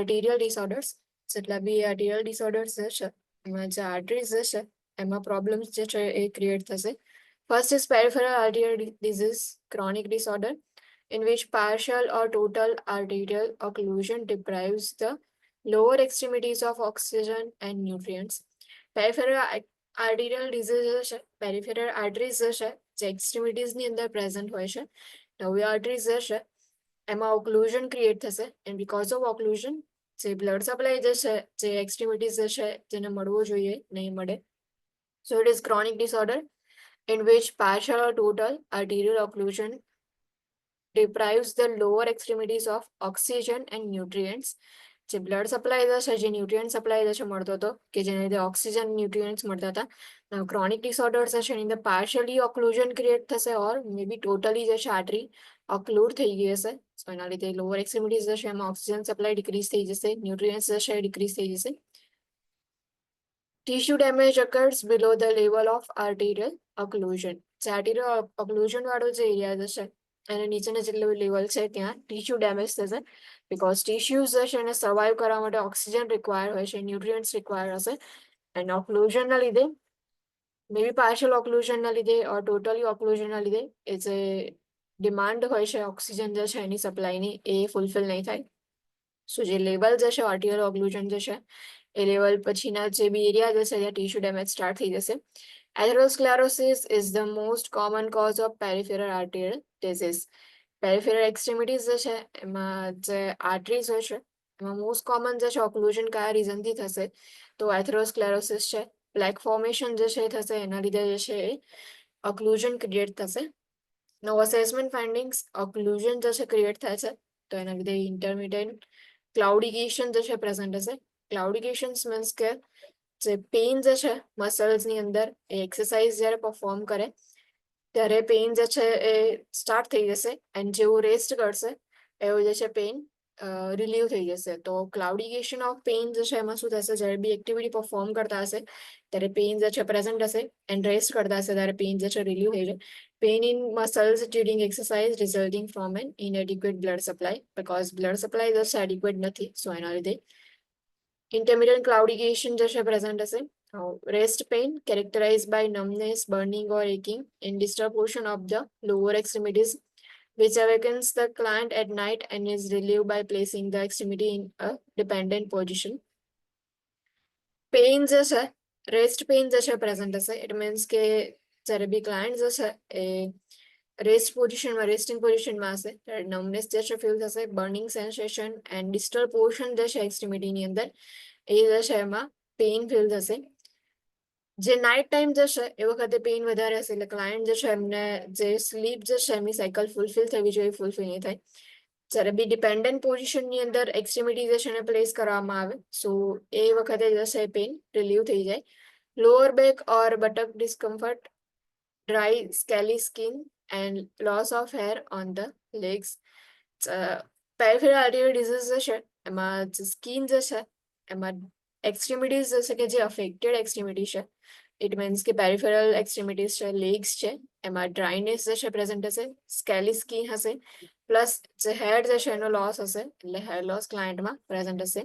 આર્ટેરિયલ disorders, જેટલા બી આર્ટેરિયલ disorders છે એમાં જે આર્ટરીઝ છે એમાં પ્રોબ્લેમ્સ જે છે એ ક્રિએટ થશે. First is peripheral arterial disease, chronic disorder in which partial or total arterial occlusion deprives the lower extremities of oxygen and nutrients. Peripheral arterial disease છે, peripheral arteries છે જે extremities ની અંદર present હોય છે. નવી arteries છે એમાં occlusion create થશે and because of occlusion જે blood supply જે છે જે extremities છે જેને મળવો જોઈએ નહીં મળે. So it is chronic disorder in which partial or total arterial occlusion deprives the lower extremities of oxygen and nutrients. જે બ્લડ સપ્લાય છે, જે ન્યુટ્રિયન્ટ સપ્લાય છે મળતો હતો કે જેને લીધે ઓક્સિજન ન્યુટ્રિયન્ટ્સ મળતા હતા. ક્રોનિક ડિસઓર્ડર્સ છે એની અંદર પાર્શિયલી ઓક્લુઝન ક્રિએટ થશે ઓર મે બી ટોટલી જે છે આર્ટરી ઓક્લુડ થઈ ગઈ હશે. સો એના લીધે લોઅર એક્સ્ટ્રીમિટીઝ છે એમાં ઓક્સિજન સપ્લાય ડિક્રીઝ થઈ જશે, ન્યુટ્રિયન્ટ્સ છે ડિક્રીઝ થઈ જશે. Tissue damage occurs below the level of arterial occlusion. જે આર્ટેરિયલ ઓક્લુઝન વાળો જે એરિયા છે અને નીચેના જેટલું લેવલ છે ત્યાં ટીશ્યુ ડેમેજ થશે બીકોઝ ટીશ્યુઝ છે એને સર્વાઈવ કરવા માટે ઓક્સિજન રિક્વાયર હોય છે, ન્યુટ્રિયન્ટ્સ રિક્વાયર હશે અને ઓક્લુઝનના લીધે મે બી પાર્શિયલ ઓક્લુઝનના લીધે ઓર ટોટલી ઓક્લુઝનના લીધે એ જે ડિમાન્ડ હોય છે ઓક્સિજન જે છે એની સપ્લાયની એ ફૂલફિલ નહીં થાય. સો જે લેવલ જે છે આર્ટેરિયલ ઓક્લુઝન જે છે એ લેવલ પછીના જે બી એરિયા જે છે ત્યાં ટીશ્યુ ડેમેજ સ્ટાર્ટ થઈ જશે. Atherosclerosis is the most common cause of peripheral arterial disease. Peripheral extremities જે છે એમાં જે આર્ટરીઝ હોય છે એમાં મોસ્ટ કોમન જે છે ઓક્લુઝન કયા રીઝનથી થશે તો એથેરોસ્ક્લેરોસિસ છે. પ્લેક ફોર્મેશન જે છે થશે એના લીધે જે છે એ ઓક્લુઝન ક્રિએટ થશે. નો અસેસમેન્ટ ફાઇન્ડિંગ્સ ઓક્લુઝન જે છે ક્રિએટ થાય છે તો એના લીધે ઇન્ટરમિડિયન્ટ ક્લાઉડિકેશન જે છે પ્રેઝન્ટ હશે. ક્લાઉડિકેશન્સ મીન્સ કે જે પેઇન જે છે મસલ્સની અંદર એ એક્સરસાઇઝ જ્યારે પરફોર્મ કરે ત્યારે પેઇન જે છે એ સ્ટાર્ટ થઈ જશે એન્ડ જેવું રેસ્ટ કરશે એવું જે છે પેઇન રિલીવ થઈ જશે. તો ક્લાઉડિકેશન ઓફ પેઇન જે છે એમાં શું થશે જ્યારે બી એક્ટિવિટી પરફોર્મ કરતા હશે ત્યારે પેઇન જે છે પ્રેઝન્ટ હશે એન્ડ રેસ્ટ કરતા હશે ત્યારે પેઇન જે છે રિલીવ થઈ જાય. Pain in muscles during exercise resulting from an inadequate blood supply because blood supply just adequate નથી સો એના લીધે intermittent claudication જે છે present હશે. Rest pain characterized by numbness, burning or aching in distal portion of the lower extremities which awakens the client at night and is relieved by placing the extremity in a dependent position. Pain જે છે rest pain જે છે present હશે. It means કે જ્યારે બી client જે છે એ rest પોઝિશનમાં રેસ્ટિંગ પોઝિશનમાં હશે ત્યારે નમનેસ જે છે ફીલ થશે, burning sensation and distal portion જે છે એક્સ્ટ્રીમિટીની અંદર એ જે છે એમાં પેઇન ફીલ થશે. જે નાઇટ ટાઈમ જે છે એ વખતે પેઇન વધારે હશે એટલે ક્લાયન્ટ જે છે એમને જે સ્લીપ જે છે એમની સાયકલ ફૂલફિલ થવી જોઈએ ફૂલફિલ નહીં થાય. જ્યારે બી ડિપેન્ડન્ટ પોઝિશનની અંદર એક્સ્ટ્રીમિટી જે છે એને પ્લેસ કરવામાં આવે સો એ વખતે જે છે પેઇન રિલીવ થઈ જાય. Lower back or buttock discomfort, dry scaly skin and loss of hair on the legs. Peripheral arterial disease જે છે એમાં જે સ્કિન જે છે એમાં એક્સ્ટ્રીમિટીઝ જે છે કે જે અફેક્ટેડ એક્સ્ટ્રીમિટી છે ઇટ મીન્સ કે પેરિફેરલ એક્સ્ટ્રીમિટીઝ છે, લેગ્સ છે એમાં ડ્રાયનેસ જે છે પ્રેઝન્ટ હશે, સ્કેલી સ્કિન હશે પ્લસ જે હેર જે છે એનો લોસ હશે એટલે હેર લોસ ક્લાયન્ટમાં પ્રેઝન્ટ હશે.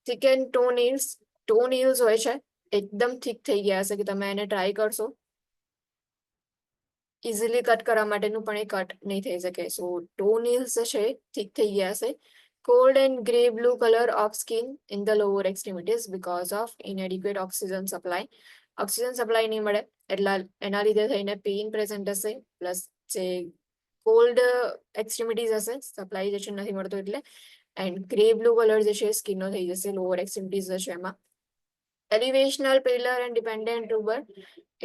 થિક એન્ડ ટો નેલ્સ હોય છે એકદમ થીક થઈ ગયા હશે કે તમે એને ટ્રાય કરશો ઇઝીલી કટ કરવા માટેનું પણ એ કટ નહીં થઈ શકે. સો ટો નેલ્સ જે છે થીક થઈ ગયા હશે. Cold and grey blue color of skin in the lower extremities because of inadequate oxygen supply. Oxygen supply નહીં મળે એટલા એના લીધે થઈને પેઇન પ્રેઝન્ટ હશે પ્લસ જે કોલ્ડ એક્સ્ટ્રીમિટીઝ હશે સપ્લાય જે છે નથી મળતો એટલે એન્ડ ગ્રે બ્લુ કલર જે છે સ્કિનનો થઈ જશે લોઅર એક્સ્ટ્રીમિટીઝ જે છે એમાં. Elevational pillar and dependent tuber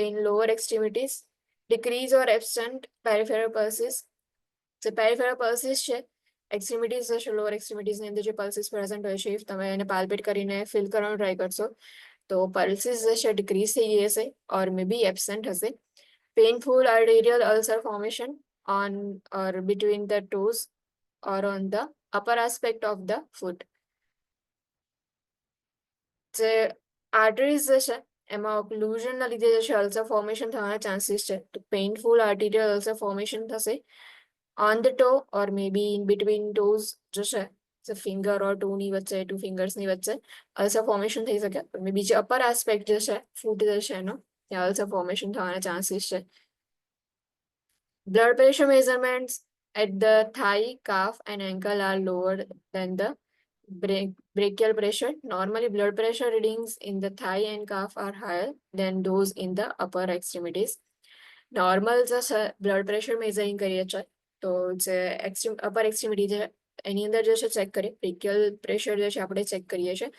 in lower extremities, decrease or absent peripheral pulses. જે peripheral pulses છે એક્સ્ટ્રીમિટીઝ જે છે લોઅર એક્સ્ટ્રીમિટીઝની અંદર જે પલ્સીસ પ્રેઝન્ટ હોય છે તમે એને પાલ્પેટ કરીને ફીલ કરવાનો ટ્રાય કરશો તો પલ્સીસ જે છે ડિક્રીઝ થઈ ગઈ હશે ઓર મે બી એબસેન્ટ હશે. Painful arterial ulcer formation on or between the toes or on the upper aspect of the foot. જે આર્ટરીઝ જે છે એમાં ઓક્લુઝનના લીધે જે છે અલ્સર ફોર્મેશન થવાના ચાન્સીસ છે તો પેઇનફુલ આર્ટેરિયલ અલ્સર ફોર્મેશન થશે on the toe or May B in between toes જે છે ફિંગર ઓર ટુની વચ્ચે, ટુ ફિંગર્સની વચ્ચે અલ્સર ફોર્મેશન થઈ શકે. બીજી અપર આસ્પેક્ટ જે છે ફૂટ જે છે એનો, ત્યાં અલ્સર ફોર્મેશન થવાના ચાન્સીસ છે. Blood pressure measurements at the thigh, calf, and ankle are lower than the brachial pressure. Normally, blood pressure readings in the thigh and calf are higher than those in the upper extremities. Normal જે છે blood pressure measuring કરીએ છીએ તો જે upper એક્સ્ટ્રીમિટી છે એની અંદર જે છે ચેક કરીએ, બ્રેકિયલ પ્રેશર જે છે આપણે ચેક કરીએ છીએ.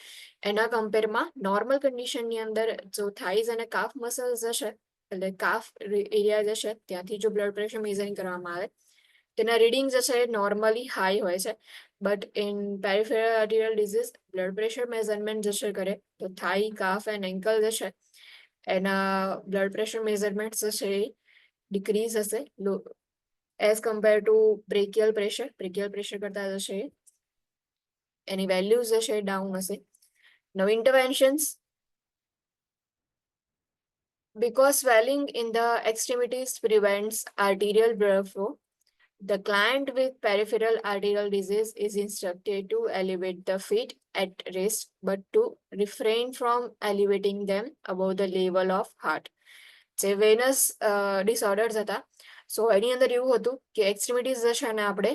એના કમ્પેરમાં નોર્મલ કન્ડિશનની અંદર જો થાઇઝ અને કાફ મસલ્સ જે છે, એટલે કાફ એરિયા જે છે ત્યાંથી જો બ્લડ પ્રેશર મેઝરિંગ કરવામાં આવે તેના રીડિંગ જે છે નોર્મલી હાઈ હોય છે. But in peripheral arterial disease blood pressure measurement જે છે કરે તો થાઈ, કાફ એન્ડ એન્કલ જે છે એના બ્લડ પ્રેશર મેઝરમેન્ટ જે છે એ ડિક્રીઝ હશે as compare to brachial pressure. Brachial pressure કરતા જે છે એની વેલ્યુઝ જે છે ડાઉન હશે. Now interventions. Because swelling in the extremities prevents arterial blood flow, the client with peripheral arterial disease is instructed to elevate the feet at rest, but to refrain from elevating them above the level of heart. જે વેનસ disorders હતા, સો એની અંદર એવું હતું કે એક્સ્ટ્રીમિટીઝ જે છે એને આપણે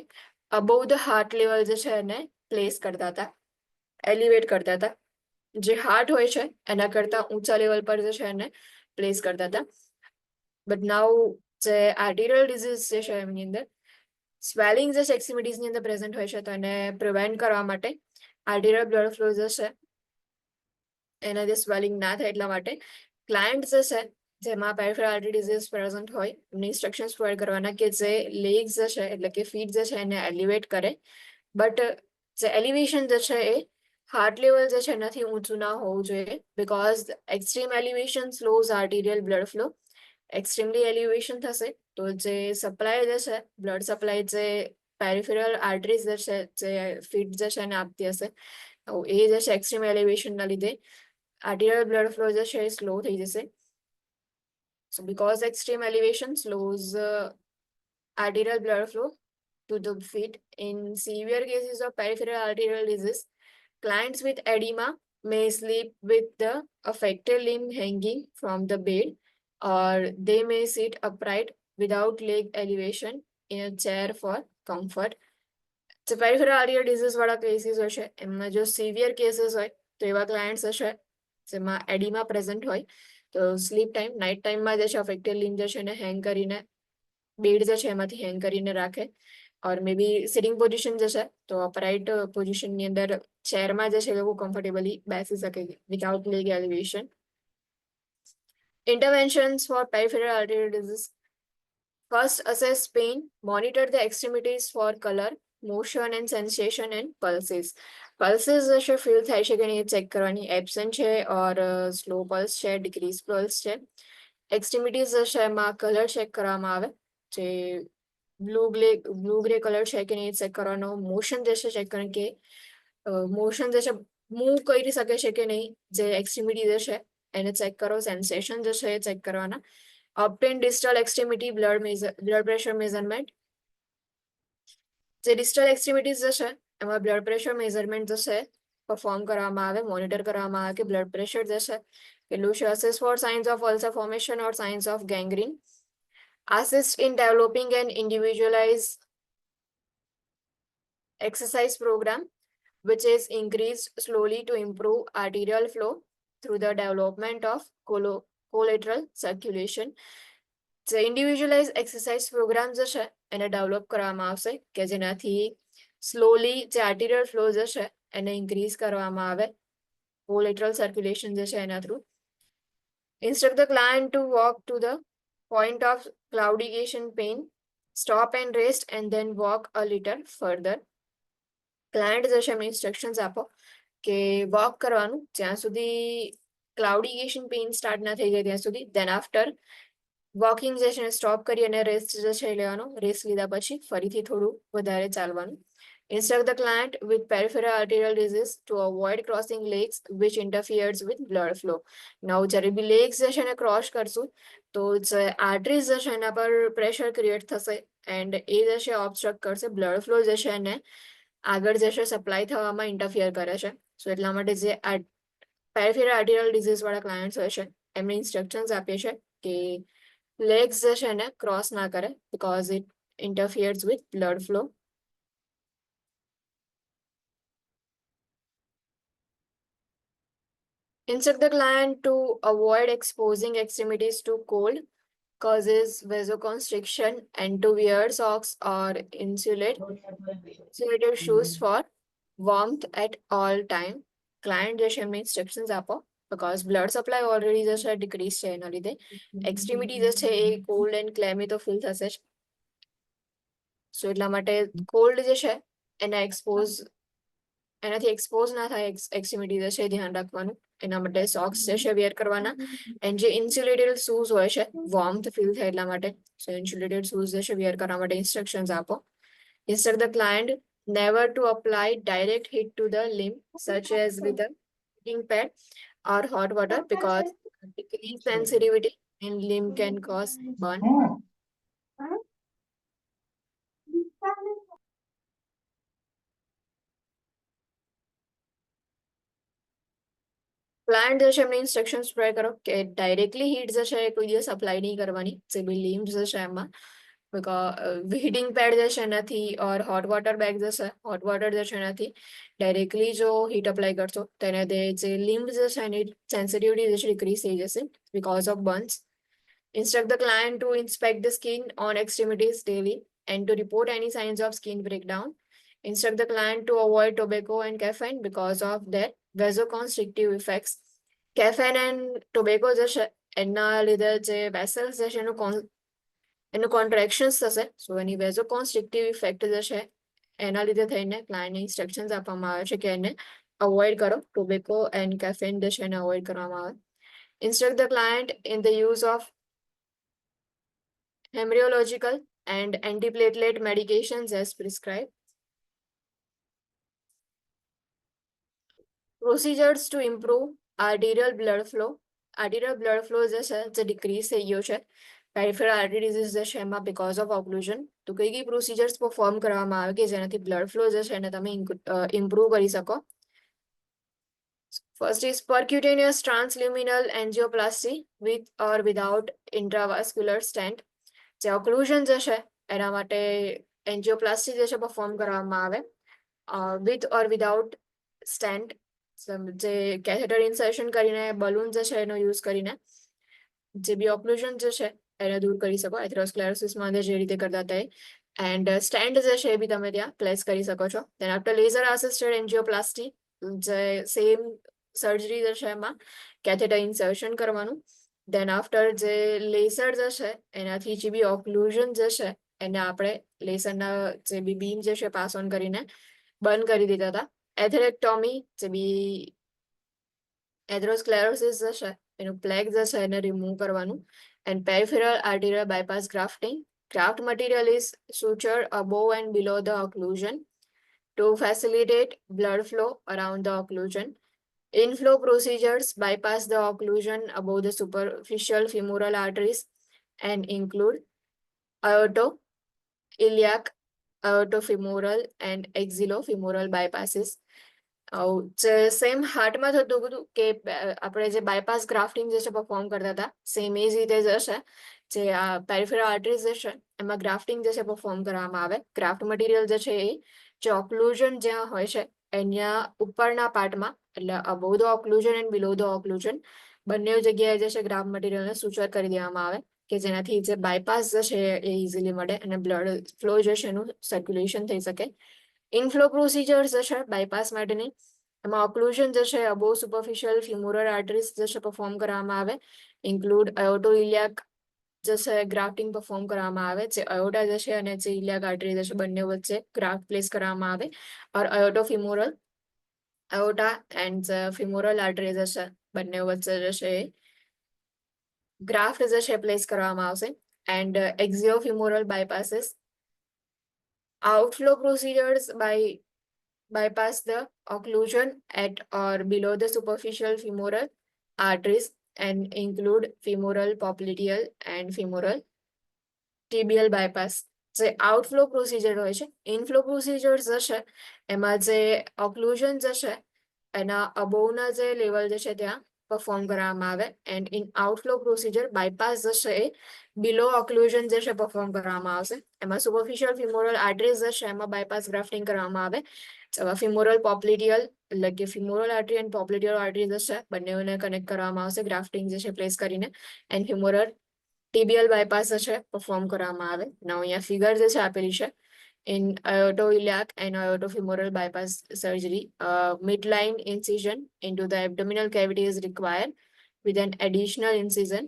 અબોવ ધ હાર્ટ લેવલ જે છે એને પ્લેસ કરતા હતા, એલિવેટ કરતા હતા. જે હાર્ટ હોય છે એના કરતા ઊંચા લેવલ પર જે છે એને પ્લેસ કરતા હતા. બટ નાઉ જે આર્ટેરિયલ ડિઝીઝ જે છે એની અંદર સ્વેલિંગ જે છે એક્સ્ટ્રીમિટીઝની અંદર પ્રેઝન્ટ હોય છે તો એને પ્રિવેન્ટ કરવા માટે આર્ટેરિયલ બ્લડ ફ્લો જે છે એના જે સ્વેલિંગ ના થાય એટલા માટે ક્લાયન્ટ જે છે જેમાં પેરિફેરલ આર્ટરી ડિઝીઝ પ્રેઝન્ટ હોય એમને ઇન્સ્ટ્રક્શન્સ પ્રોવાઈડ કરવાના કે જે લેગ્સ જે છે એટલે કે ફીટ જે છે એને એલિવેટ કરે. બટ જે એલિવેશન જે છે એ હાર્ટ લેવલ જે છે એનાથી ઊંચું ના હોવું જોઈએ, because extreme elevation slows arterial blood flow. Extremely elevation થશે તો જે સપ્લાય જે છે બ્લડ સપ્લાય જે પેરિફેરલ આર્ટરીઝ જે છે જે ફીટ જે છે એને આપતી હશે, તો એ જે છે એક્સ્ટ્રીમ એલિવેશનના લીધે આર્ટેરિયલ બ્લડ ફ્લો જે છે એ સ્લો થઈ જશે. So because extreme elevation slows arterial blood flow to the feet, in severe cases of peripheral arterial disease, clients with edema may sleep with the affected limb hanging from the bed, or they may sit upright without leg elevation in a chair for comfort. જે peripheral arterial disease વાળા cases હશે એમાં જો severe cases હોય તો એવા clients હશે જેમાં એડિમા પ્રેઝન્ટ હોય તો સ્લીપ ટાઈમ નાઇટ ટાઈમમાં જે છે અફેક્ટેડ લિમ્બ જે છે એને હેંગ કરીને બેડ જે છે એમાંથી હેંગ કરીને રાખે, ઓર મે બી સિટિંગ પોઝિશન જે છે તો અપરાઇટ પોઝિશનની અંદર ચેરમાં જે છે એ લોકો કમ્ફર્ટેબલી બેસી શકે without leg elevation. Interventions for peripheral arterial disease. First, assess pain. Monitor the extremities for color, motion and sensation and pulses. Pulses જે છે ફીલ થાય છે કે નહીં ચેક કરવાની, એબસેન્ટ છે ઓર સ્લો પલ્સ છે, ડિક્રીઝ પલ્સ છે. એક્સ્ટ્રીમિટીઝ જે છે એમાં કલર ચેક કરવામાં આવે, જે બ્લુ ગ્રે કલર છે કે નહીં ચેક કરવાનો. મોશન જે છે ચેક કરવાનું કે મોશન જે છે મૂવ કરી શકે છે કે નહીં, જે એક્સ્ટ્રીમિટી જે છે એને ચેક કરો. સેન્સેશન જે છે એ ચેક કરવાના. obtain distal extremity blood pressure measurement. જે ડિસ્ટલ એક્સ્ટ્રીમિટીઝ જે છે એમાં બ્લડ પ્રેશર મેઝરમેન્ટ જે છે પરફોર્મ કરવામાં આવે, મોનિટર કરવામાં આવે કે બ્લડ પ્રેશર જે છે કેટલું છે. assess for signs of ulcer formation or signs of gangrene. assist in developing an individualized exercise program which is increased slowly to improve arterial flow through the development of collateral circulation. જે ઇન્ડિવિજ્યુઅલાઇઝ exercise programme જે છે એને develop કરવામાં આવશે કે જેનાથી slowly જે આર્ટેરિયલ flow જે છે એને ઇન્ક્રીઝ કરવામાં આવે કોલેટરલ સર્ક્યુલેશન જે છે એના through. Instruct the client to walk to the point of claudication pain, stop and rest and then walk a little further. Client જે છે એમને ઇન્સ્ટ્રક્શન્સ આપો કે વોક કરવાનું જ્યાં સુધી ક્લાઉડિકેશન પેઇન સ્ટાર્ટ ના થઈ જાય ત્યાં સુધી, ધેન આફ્ટર વોકિંગ જે છે સ્ટોપ કરી અને રેસ્ટ જે છે લેવાનો, રેસ્ટ લીધા પછી ફરીથી થોડું વધારે ચાલવાનું. Instruct the client with peripheral arterial disease to avoid crossing legs which interferes with blood flow. Now જ્યારે બી legs જે છે એને ક્રોસ કરશું તો જે આર્ટરીઝ જે છે એના પર પ્રેશર ક્રિએટ થશે એન્ડ એ જે છે ઓબ્સ્ટ્રક્ટ કરશે બ્લડ ફ્લો જે છે એને આગળ જશે સપ્લાય થવામાં ઇન્ટરફિયર કરે છે. સો એટલા માટે જે પેરિફેરલ આર્ટેરિયલ ડિઝીઝ વાળા ક્લાયન્ટ્સ હોય છે એમને ઇન્સ્ટ્રક્શન્સ આપીએ છે કે લેગ્સ જે છે એને ક્રોસ ના કરે because it interferes with blood flow. Instruct the client to avoid exposing extremities to cold, causes vasoconstriction, and to wear socks or insulated shoes for warmth at all time. Client જે છે એમને instructions આપો because blood supply already જે છે decrease છે એના લીધે એક્સ્ટ્રીમિટી જે છે એ કોલ્ડ એન્ડ ક્લેમી તો ફીલ થશે જ. સો એટલા માટે કોલ્ડ જે છે એનાથી એક્સપોઝ ના થાય એક્સ્ટ્રીમિટી જે છે એ ધ્યાન રાખવાનું. એના માટે સોક્સ જે છે વેર કરવાના એન્ડ જે ઇન્સ્યુલેટેડ શૂઝ હોય છે વોર્મથ ફીલ થાય એટલા માટે સો ઇન્સ્યુલેટેડ શૂઝ જે છે વેર કરવા માટે ઇન્સ્ટ્રક્શન્સ આપો. Instruct the client never to apply direct heat to the limb, such as with a heating pad or hot water, because decreased sensitivity in limb can cause burn. Plant જે છે એમને instructions try કરો કે directly heat જે છે એ કોઈ દિવસ apply નહીં કરવાની જે બી લીમ્સ જે છે એમાં બીકોઝ હીટિંગ પેડ જે છે એનાથી ઓર હોટ વોટર બેગ જે છે હોટ વોટર જે છે એનાથી ડાયરેક્ટલી જો હીટ અપ્લાય કરશો તો એને જે લીમ્સ જે છે એની સેન્સિટિવિટી જે છે ડિક્રીઝ થઈ જશે because of burns. Instruct the client to inspect the skin on extremities daily and to report any signs of skin breakdown. Instruct the client to avoid tobacco and caffeine because of their vasoconstrictive effects. Caffeine and tobacco જે છે એના લીધે જે vessels જે છે એનું કોન્ટ્રેક્શન્સ થશે સો એની વેઝોકોન્સ્ટ્રિક્ટિવ effect જે છે એના લીધે થઈને ક્લાયન્ટને ઇન્સ્ટ્રક્શન્સ આપવામાં આવે છે કે એને અવોઇડ કરો ટોબેકો એન્ડ કેફેન જે છે એને અવોઇડ કરવામાં આવે. Instruct the client in the use of embryological and antiplatelet medications as prescribed. Procedures to improve arterial blood flow. Arterial blood flow જે છે જે ડિક્રીઝ થઈ ગયો છે પેરિફેરલ આર્ટરી ડિઝીઝ જે છે એમાં બીકોઝ ઓફ ઓક્લુઝન તો કઈ પ્રોસિજર્સ પરફોર્મ કરવામાં આવે કે જેનાથી બ્લડ ફ્લો જે છે એને તમે ઇમ્પ્રૂવ કરી શકો. First is percutaneous transluminal angioplasty with or without intravascular stent. જે ઓક્લુઝન જે છે એના માટે એન્જિયોપ્લાસ્ટી જે છે પરફોર્મ કરવામાં આવે વિથ ઓર વિધાઉટ સ્ટેન્ટ જે કેથેટર ઇન્સર્શન કરીને બલૂન જે છે એનો યુઝ કરીને જે બી ઓક્લુઝન જે છે એને દૂર કરી શકો એથેરોસ્ક્લેરોસિસમાં જે રીતે કરતા હતા એન્ડ સ્ટેન્ડ જે છે એ બી તમે ત્યાં પ્લેસ કરી શકો છો. Then after laser assisted angioplasty જે સેમ સર્જરી જે છે એમાં કેથેટર ઇન્સર્શન કરવાનું. દેન આફ્ટર જે લેસર જે છે એનાથી જે બી ઓક્લુઝન જે છે એને આપણે લેસરના જે બી બીમ જે છે પાસ ઓન કરીને બંધ કરી દીધા હતા. એથેરેક્ટોમી જે બી એથેરોસ્ક્લેરોસિસ જે છે એનું પ્લેગ જે છે એને રિમૂવ કરવાનું. And peripheral arterial bypass grafting. Graft material is sutured above and below the occlusion to facilitate blood flow around the occlusion. Inflow procedures bypass the occlusion above the superficial femoral arteries and include aorto, iliac, aortofemoral and axillofemoral bypasses. Same હાર્ટમાં થતું હતું કે આપણે જે bypass grafting જે છે perform કરતા હતા સેમ એ જ રીતે જ હશે જે આ પેરિફેરલ આર્ટરીઝ જે છે એમાં ગ્રાફ્ટિંગ જે છે પરફોર્મ કરવામાં આવે. ગ્રાફ્ટ મટીરિયલ જે છે એ જે ઓક્લુઝન જ્યાં હોય છે એના ઉપરના પાર્ટમાં એટલે above the occlusion and below the occlusion બંને જગ્યાએ જે છે ગ્રાફ્ટ મટીરિયલને સૂચર કરી દેવામાં આવે કે જેનાથી જે બાયપાસ જે છે એ ઇઝીલી મળે અને બ્લડ ફ્લો જે છે એનું સર્ક્યુલેશન થઈ શકે. ઇનફ્લો પ્રોસિજર્સ જે છે બાયપાસ માટેની એમાં ઓક્લુઝન જે છે અબોવ સુપરફિશિયલ ફિમોરલ આર્ટરીઝ જે છે પરફોર્મ કરવામાં આવે. ઇન્ક્લુડ અયોટો ઇલિયાક જે છે ગ્રાફ્ટિંગ પરફોર્મ કરવામાં આવે જે અયોટા જે છે અને જે ઇલિયાક આર્ટરી જે છે બંને વચ્ચે ગ્રાફ્ટ પ્લેસ કરવામાં આવે ઓર અયોટો ફિમોરલ અયોટા એન્ડ ફિમોરલ આર્ટરી જે છે બંને વચ્ચે જે છે ગ્રાફ્ટ જે છે પ્લેસ કરવામાં આવશે. And એક્ઝિયોફિમોરલ બાયપાસીસ. Outflow procedures bypass the occlusion at or below the superficial femoral arteries and include femoral popliteal and femoral tibial bypass. જે આઉટફ્લો પ્રોસિજર હોય છે, ઇનફ્લો પ્રોસિજર જશે એમાં જે ઓક્લુઝન જશે એના અબોવના જે લેવલ જે છે ત્યાં પરફોર્મ કરવામાં આવે, and in outflow procedure bypass જશે એ બિલો ઓક્લુઝન જે છે પરફોર્મ કરવામાં આવશે. એમાં સુપરફિશિયલ ફિમોરલ આર્ટરીઝ જશે એમાં બાયપાસ ગ્રાફ્ટિંગ કરવામાં આવે. ફિમોરલ પોપ્લિટિયલ એટલે કે ફિમોરલ આર્ટરી એન્ડ પોપ્લિટિયલ આર્ટરી જશે બંનેને કનેક્ટ કરવામાં આવશે ગ્રાફ્ટિંગ જે છે પ્લેસ કરીને, એન્ડ ફિમોરલ ટીબીએલ બાયપાસ છે પરફોર્મ કરવામાં આવે. now અહીંયા ફિગર જે છે આપેલી છે in aortoiliac and aortofemoral bypass surgery, midline incision into the abdominal cavity is required with an additional incision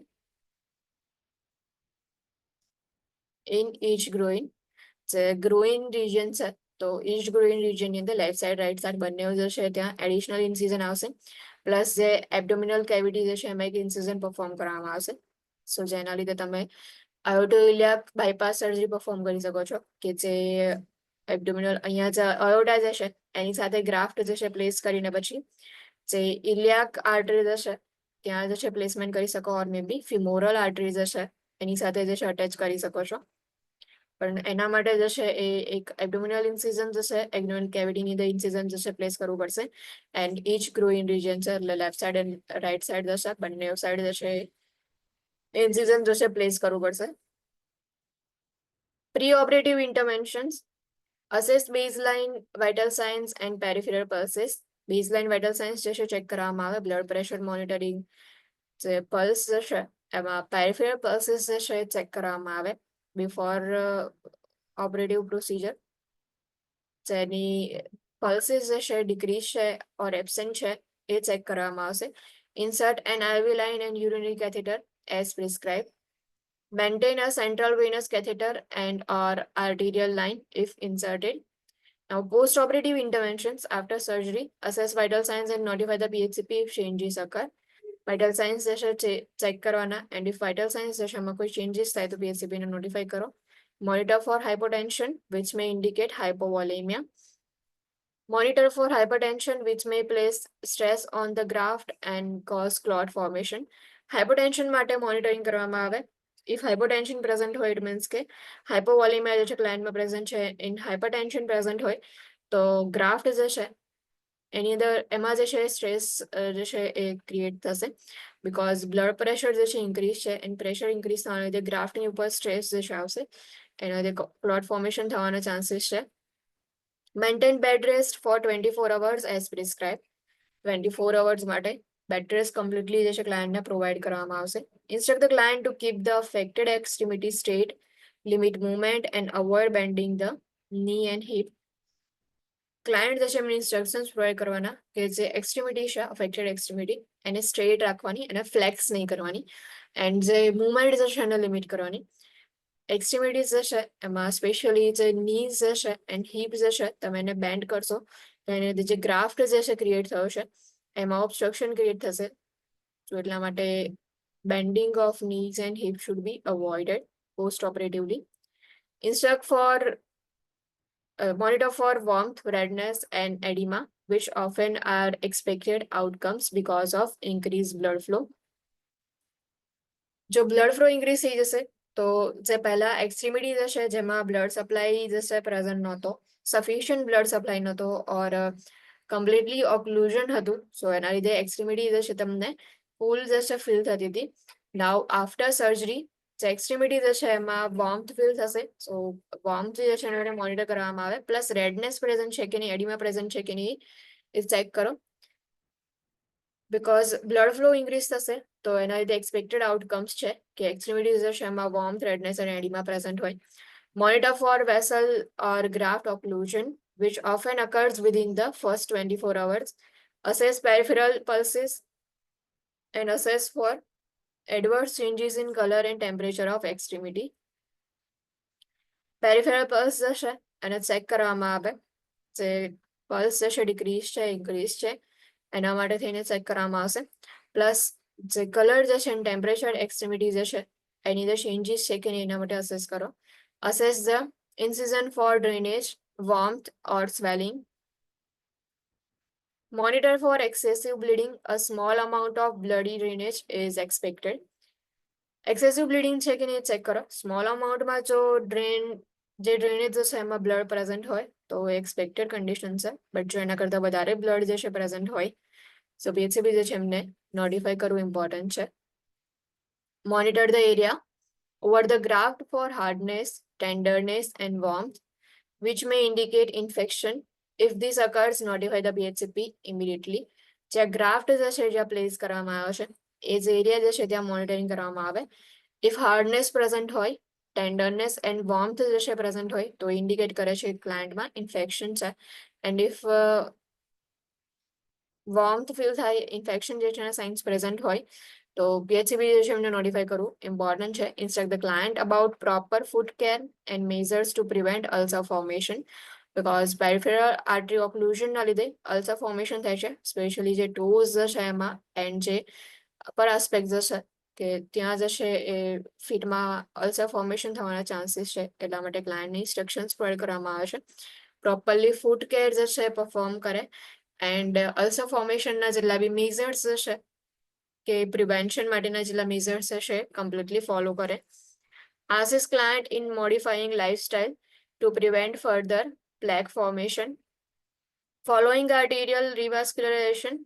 in each groin. જે ગ્રોઇન રિજન છે તો ઈચ ગ્રોઇન રિજન ની અંદર લેફ્ટ સાઈડ રાઈટ સાઈડ બંને જે છે ત્યાં એડિશનલ ઇન્સિઝન આવશે, પ્લસ જે એબ્ડોમિનલ કેવિટી જે છે એમાં એક ઇન્સિઝન પરફોર્મ કરવામાં આવશે. સો જેના લીધે તમે આયોટોઇલિયાક બાયપાસ સર્જરી પરફોર્મ કરી શકો છો કે જે એબ્ડોમિનલ અહીંયા જે અયોટા જે છે એની સાથે ગ્રાફ્ટ જે છે પ્લેસ કરીને પછી જે ઇલિયાક આર્ટરી જે છે ત્યાં જે છે પ્લેસમેન્ટ કરી શકો, ઓર મે બી ફિમોરલ આર્ટરી જે છે એની સાથે જે છે અટેચ કરી શકો છો. પણ એના માટે જે છે એ એક એબ્ડોમિનલ ઇન્સિઝન જે છે એબ્ડોમિનલ કેવિટીની અંદર ઇન્સિઝન જે છે પ્લેસ કરવું પડશે, એન્ડ ઈચ ગ્રોઇન રિજન છે એટલે left side and right side જે છે બંને સાઈડ જે છે ઇન્સિઝન જે છે પ્લેસ કરવું પડશે. Pre operative interventions, assess baseline vital signs and peripheral pulses. Baseline vital signs જે છે ચેક કરવામાં આવે, બ્લડ પ્રેશર મોનિટરિંગ, જે પલ્સ જે છે એમાં પેરિફેરલ પલ્સીસ જે છે ચેક કરવામાં આવે બિફોર ઓપરેટિવ પ્રોસિજર. જેની પલ્સીસ જે છે ડિક્રીઝ છે ઓર એબસેન્ટ છે એ ચેક કરવામાં આવશે. Insert an IV line and urinary catheter as prescribed. Maintain a central venous catheter and or arterial line if inserted. Now, post-operative interventions after surgery, assess vital signs and notify the PHCP if changes occur. Vital signs જે છે check કરવાના, and if vital signs જે છે એમાં કોઈ changes થાય તો PHCP ને notify કરો. Monitor for hypotension, which may indicate hypovolemia. Monitor for hypertension, which may place stress on the graft and cause clot formation. Hypotension માટે monitoring કરવામાં આવે. If hypotension present હોય, it means કે hypovolemia જે છે ક્લાયન્ટમાં present છે, in hypertension present હોય તો ગ્રાફ્ટ જે છે એની અંદર એમાં જે છે સ્ટ્રેસ જે છે એ ક્રિએટ થશે, બિકોઝ બ્લડ પ્રેશર જે છે ઇન્ક્રીઝ છે, એન્ડ પ્રેશર ઇન્ક્રીઝ થવાના લીધે ગ્રાફ્ટની ઉપર સ્ટ્રેસ જે છે આવશે, એના લીધે ક્લોટ ફોર્મેશન થવાના ચાન્સીસ છે. Maintain bed rest for 24 hours as prescribed. 24 hours માટે બેડ રેસ્ટ કમ્પ્લીટલી જે છે ક્લાયન્ટને પ્રોવાઈડ કરવામાં આવશે. Instruct the client to keep the affected extremity straight, limit movement and avoid bending the knee and hip. Client જે છે એમને instructions provide કરવાના કે જે એક્સ્ટ્રીમિટી છે અફેક્ટેડ એક્સ્ટ્રીમિટી એને સ્ટ્રેટ રાખવાની અને ફ્લેક્સ નહીં કરવાની, એન્ડ જે મુવમેન્ટ જે છે એને લિમિટ કરવાની. એક્સ્ટ્રીમિટીઝ જે છે એમાં સ્પેશિયલી જે નીઝ જે છે એન્ડ હિપ જે છે તમે એને બેન્ડ કરશો તો એને જે ગ્રાફ્ટ જે છે ક્રિએટ થયો છે એમાં ઓબ્સ્ટ્રક્શન ક્રિએટ થશે, તો એટલા માટે bending of knees and hip should be avoided post operatively. Instruct for monitor for warmth, redness and edema, which often are expected outcomes because of increased blood flow. જો blood flow increase થઈ જશે તો જે પહેલા એક્સ્ટ્રીમિટી જશે જેમાં blood supply જશે present નહોતો, સફિશિયન્ટ બ્લડ સપ્લાય નહોતો ઓર કમ્પ્લીટલી ઓક્લુઝન હતું, સો એના લીધે એક્સ્ટ્રીમિટી જશે તમને ફૂલ જશે ફીલ થતી હતી. નાઉ આફ્ટર સર્જરી જે એક્સ્ટ્રીમિટી જે છે એમાં વોર્મથ ફીલ થશે, સો વોર્મથ જે છે એને મોનિટર કરવામાં આવે, પ્લસ રેડનેસ પ્રેઝન્ટ છે કે નહીં, એડિમા પ્રેઝન્ટ છે કે નહીં એ ચેક કરો, બિકોઝ બ્લડ ફ્લો ઇન્ક્રીઝ થશે તો એના લીધે એક્સપેક્ટેડ આઉટકમ્સ છે કે એક્સ્ટ્રીમિટીઝ જે છે એમાં વોર્મથ, રેડનેસ અને એડિમા પ્રેઝન્ટ હોય. Monitor for vessel or graft occlusion which often occurs within the first 24 hours. Assess peripheral pulses and assess for adverse changes in color and temperature of extremity. Peripheral pulse જે છે એને check કરવામાં આવે, જે pulse જે છે decrease છે increase છે એના માટે થઈને ચેક કરવામાં આવશે, પ્લસ જે કલર જે છે ટેમ્પરેચર એક્સ્ટ્રીમિટી જે છે એની જે ચેન્જીસ છે કે નહીં એના માટે અસેસ કરો. Assess the incision for drainage, warmth or swelling. Monitor for excessive bleeding. A small amount of bloody drainage is expected. Excessive bleeding છે કે નહીં ચેક કરો. સ્મોલ અમાઉન્ટમાં જો ડ્રેન જે ડ્રેનેજ છે એમાં બ્લડ પ્રેઝન્ટ હોય તો એક્સપેક્ટેડ કન્ડિશન છે, બટ જો એના કરતાં વધારે બ્લડ જે છે પ્રેઝન્ટ હોય સો PHCP જે છે એમને નોટિફાઈ કરવું ઇમ્પોર્ટન્ટ છે. Monitor the area over the graft for hardness, tenderness, and warmth, which may indicate infection. If this occurs, notify the PHCP immediately. જ્યાં ગ્રાફ્ટ જે છે જ્યાં પ્લેસ કરવામાં આવ્યો છે એ જે એરિયા જે છે ત્યાં મોનિટરિંગ કરવામાં આવે. ઇફ હાર્ડનેસ પ્રેઝન્ટ હોય, ટેન્ડરનેસ એન્ડ વોર્મથ જે છે પ્રેઝન્ટ હોય તો ઇન્ડિકેટ કરે છે ક્લાયન્ટમાં ઇન્ફેક્શન છે. એન્ડ ઇફ વોર્મથ ફીલ થાય, ઇન્ફેક્શન જે છે એના સાઇન્સ પ્રેઝન્ટ હોય તો PHCP જે છે એમને નોટિફાઈ કરવું ઇમ્પોર્ટન્ટ છે. Instruct the client about proper foot care and measures to prevent ulcer formation, because peripheral artery ઓક્લુઝનના લીધે અલ્સર ફોર્મેશન થાય છે, સ્પેશિયલી જે ટોઝ છે એમાં એન્ડ જે અપર આસ્પેક્ટ જે છે કે ત્યાં જે છે એ ફીટમાં અલ્સર ફોર્મેશન થવાના ચાન્સીસ છે. એટલા માટે ક્લાયન્ટને ઇન્સ્ટ્રક્શન્સ પ્રોવાઈડ કરવામાં આવે છે. પ્રોપરલી ફૂડ કેર જે છે પરફોર્મ કરે એન્ડ અલ્સર ફોર્મેશનના જેટલા બી મેઝર્સ જે છે કે પ્રિવેન્શન માટેના જેટલા મેઝર્સ છે કમ્પ્લીટલી ફોલો કરે. Assist client in modifying lifestyle to prevent further plaque formation. Following arterial revascularization,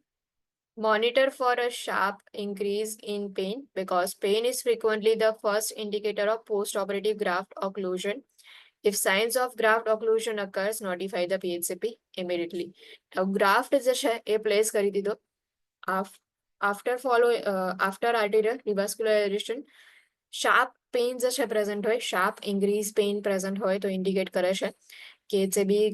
monitor for a sharp increase in pain because pain is frequently the first indicator of post-operative graft occlusion. If signs of graft occlusion occurs, notify the PHCP immediately. Now, graft જે છે એ place કરી દીધો. After arterial revascularization, sharp pain જે છે present હોય, sharp increase pain present હોય તો indicate કરે છે કે જે બી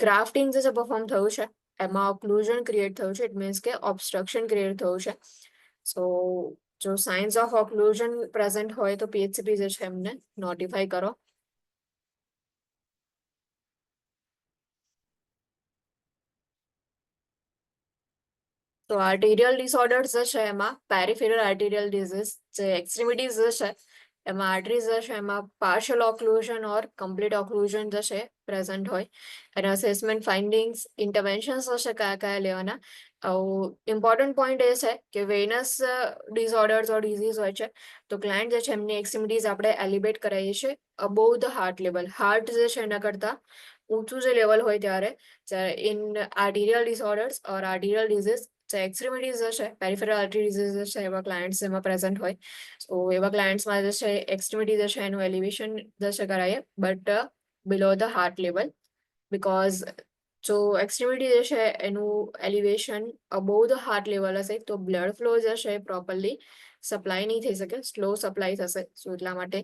ગ્રાફ્ટિંગ જે છે પરફોર્મ થયું છે એમાં ઓક્લુઝન ક્રિએટ થયું છે. ઇટ મીન્સ કે ઓબ્સ્ટ્રક્શન ક્રિએટ થયું છે. સો જો સાઇન્સ ઓફ ઓક્લુઝન પ્રેઝન્ટ હોય તો PHCP જે છે એમને નોટિફાઈ કરો. તો આર્ટેરિયલ ડિસઓર્ડર્સ જે છે એમાં પેરિફેરલ આર્ટેરિયલ ડિઝીઝ, જે એક્સ્ટ્રીમિટીઝ જે છે એમાં આર્ટરીઝ જે છે એમાં પાર્શિયલ ઓક્લુઝન ઓર કમ્પ્લીટ ઓક્લુઝન જે છે પ્રેઝન્ટ હોય. એના અસેસમેન્ટ ફાઇન્ડિંગ્સ, ઇન્ટરવેન્શન્સ જે છે કયા કયા લેવાના. ઇમ્પોર્ટન્ટ પોઈન્ટ એ છે કે વેનસ ડિસઓર્ડર્સ ઓર ડિઝીઝ હોય છે તો ક્લાયન્ટ જે છે એમની એક્સ્ટ્રીમિટીઝ આપણે એલિવેટ કરાવીએ છીએ above the heart level. Heart જે છે એના કરતાં ઊંચું જે લેવલ હોય ત્યારે ઇન આર્ટેરિયલ ડિસઓર્ડર્સ ઓર આર્ટેરિયલ ડિઝીઝ જે એક્સ્ટ્રીમિટીઝ જે છે પેરિફેરલ આર્ટરી ડિઝીઝ જે છે એવા ક્લાયન્ટ્સ એમાં પ્રેઝન્ટ હોય. સો એવા ક્લાયન્ટ્સમાં જે છે એક્સ્ટ્રીમિટી જે છે એનું એલિવેશન જે છે કરાવીએ but below the heart level, because જો એક્સ્ટ્રીમિટી જે છે એનું elevation above the heart level હશે તો બ્લડ ફ્લો જે છે પ્રોપરલી સપ્લાય નહીં થઈ શકે, સ્લો સપ્લાય થશે. સો એટલા માટે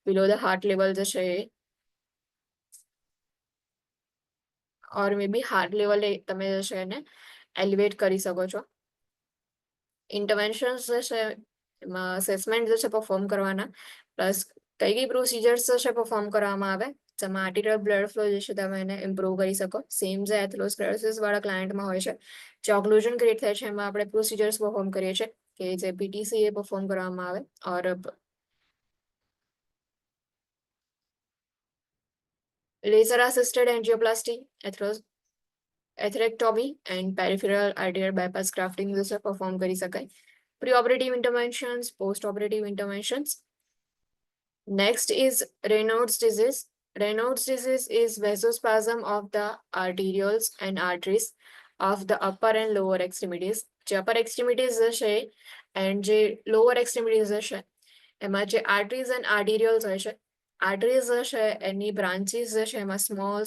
બિલો ધ હાર્ટ લેવલ જે છે એ ઓર મે બી હાર્ટ લેવલે તમે જે છે એને એલિવેટ કરી શકો છો. ઇન્ટરવેન્શન્સ જે છે એમાં અસેસમેન્ટ જે છે પરફોર્મ કરવાના, પ્લસ કઈ કઈ પ્રોસિજર્સ જે છે પરફોર્મ કરવામાં આવે જેમાં આર્ટેરિયલ બ્લડ ફ્લો જે છે તમે એને ઇમ્પ્રૂવ કરી શકો. સેમ જે એથેરોસ્ક્લેરોસિસ વાળા ક્લાયન્ટમાં હોય છે, જે ઓક્લુઝન ક્રિએટ થાય છે એમાં આપણે પ્રોસિજર્સ પરફોર્મ કરીએ છીએ કે જે PTC એ પરફોર્મ કરવામાં આવે. Or laser assisted angioplasty, atherectomy and peripheral arterial bypass grafting જે છે પરફોર્મ કરી શકાય. Pre-operative interventions, post-operative interventions. Next is Raynaud's disease. Raynaud's disease is vasospasm of the arterioles and arteries of the upper and lower extremities. જે upper extremities જે છે and જે lower extremities જે છે એમાં જે arteries and arterioles હોય છે, arteries જે છે એની branches જે છે એમાં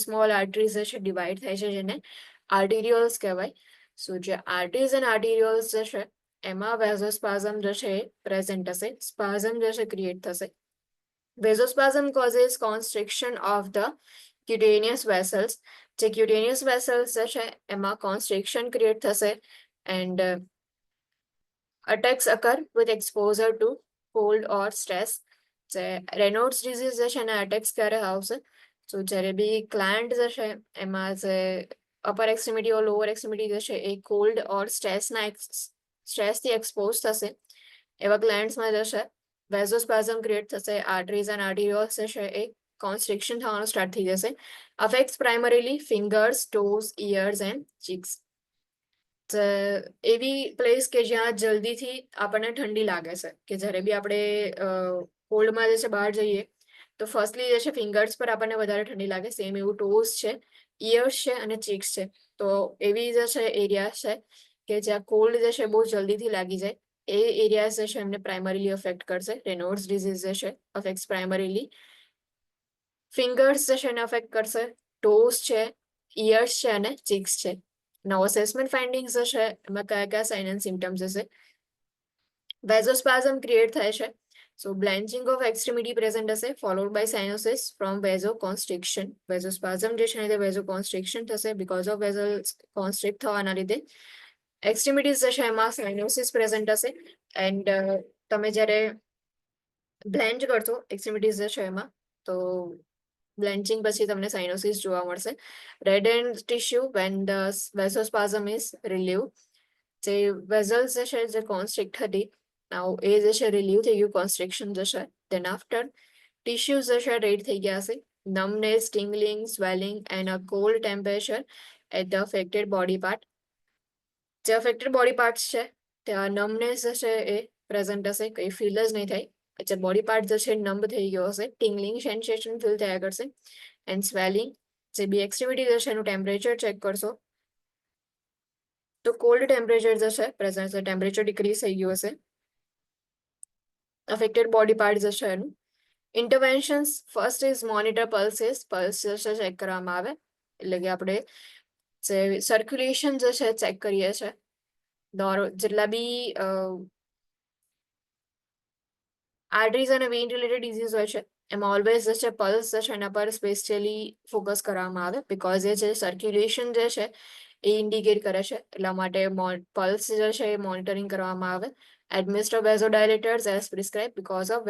small arteries જે છે divide થાય છે જેને arterioles કહેવાય. સો જે arteries and arterioles જે છે એમાં વેઝોસ્પાઝમ જે છે પ્રેઝન્ટ હશે, સ્પાઝમ જે છે ક્રિએટ થશે. વેઝોસ્પાઝમ causes constriction of the cutaneous vessels. જે cutaneous vessels જે છે એમાં constriction ક્રિએટ થશે and attacks occur with exposure to cold or stress. જે રેનોડ્સ ડિઝીઝ જે છે એના અટેક્સ ક્યારે આવશે? સો જ્યારે બી ક્લાયન્ટ જે છે એમાં જે અપર એક્સ્ટ્રીમિટી ઓર લોઅર એક્સ્ટ્રીમિટી જે છે એ કોલ્ડ ઓર સ્ટ્રેસથી એક્સપોઝ થશે એવા ક્લાયન્ટ્સમાં જે છે વેઝોસ્પાઝમ ક્રિએટ થશે, આર્ટરીઝ એન્ડ આર્ટેરિયોલ્સ જે છે એ કોન્સ્ટ્રિક્શન થવાનું સ્ટાર્ટ થઈ જશે. Affects primarily fingers, toes, ears and cheeks. એવી પ્લેસ કે જ્યાં જલ્દીથી આપણને ઠંડી લાગે છે કે જ્યારે બી આપણે કોલ્ડમાં જે છે બહાર જઈએ તો ફર્સ્ટલી જે છે ફિંગર્સ પર આપણને વધારે ઠંડી લાગે, સેમ એવું ટોઝ છે, ઇયર્સ છે અને ચીક્સ છે. તો એવી જે છે એરિયા છે કે જ્યાં કોલ્ડ જે છે બહુ જલ્દીથી લાગી જાય, એ એરિયા જે છે એમને પ્રાઇમરીલી અફેક્ટ કરશે. રેનોલ્ડ્સ ડિઝીઝ જે છે અફેક્ટ્સ પ્રાઇમરીલી ફિંગર્સ જે છે એને અફેક્ટ કરશે, ટોઝ છે, ઇયર્સ છે અને ચીક્સ છે. નવો અસેસમેન્ટ ફાઇન્ડિંગ્સ જે છે એમાં કયા કયા સાઇન એન્ડ સિમ્ટમ્સ હશે? વેઝોસ્પાઝમ ક્રિએટ થાય છે. So blanching of extremity present હશે, followed by cyanosis from vasoconstriction. Vasospasm જે છે તે vasoconstriction થશે because of vasoconstrict થવાના લીધે. એક્સ્ટ્રીમિટીઝ જે છે એમાં સાઇનોસિસ પ્રેઝન્ટ હશે એન્ડ તમે જ્યારે બ્લેન્ચ કરશો એક્સ્ટ્રીમિટીઝ જે છે એમાં, તો બ્લેન્ચિંગ પછી તમને સાઇનોસિસ જોવા મળશે. Red and tissue when the vasospasm is relieve. જે વેઝલ્સ જે છે જે કોન્સ્ટ્રિક્ટ હતી, નાઉ એ જે છે રિલીવ થઈ ગયું કોન્સ્ટ્રિક્શન જે છે. ધેન આફ્ટર ટિશ્યુઝ જે છે રેડ થઈ ગયા હશે. numbness, tingling, swelling and a cold temperature at the affected body part. જે અફેક્ટેડ બોડી પાર્ટ્સ છે ત્યાં નમનેસ જે છે એ પ્રેઝન્ટ હશે, કંઈ ફીલ જ નહીં થાય. જે બોડી પાર્ટ જે છે નમ્બ થઈ ગયો હશે, ટિંગલિંગ સેન્સેશન ફીલ થયા કરશે એન્ડ સ્વેલિંગ. જે બી એક્સ્ટ્રીમિટી જે છે એનું ટેમ્પરેચર ચેક કરશો તો કોલ્ડ ટેમ્પરેચર જે છે પ્રેઝન્ટ છે, ટેમ્પરેચર ડિક્રીઝ થઈ ગયું હશે અફેક્ટેડ બોડી પાર્ટ જે છે એનું. Interventions first is monitor pulses. Pulse જે છે ચેક કરવામાં આવે, એટલે કે આપણે જે સર્ક્યુલેશન જે છે ચેક કરીએ છીએ. જેટલા બી આર્ટરીઝ અને વેઇન રિલેટેડ ડિઝીઝ હોય છે એમાં ઓલવેઝ જે છે પલ્સ જે છે એના પર સ્પેશિયલી ફોકસ કરવામાં આવે, બિકોઝ એ જે સર્ક્યુલેશન જે છે એ ઇન્ડિકેટ કરે છે. એટલા માટે પલ્સ જે છે એ મોનિટરિંગ કરવામાં આવે. Administer vasodilators as prescribe because of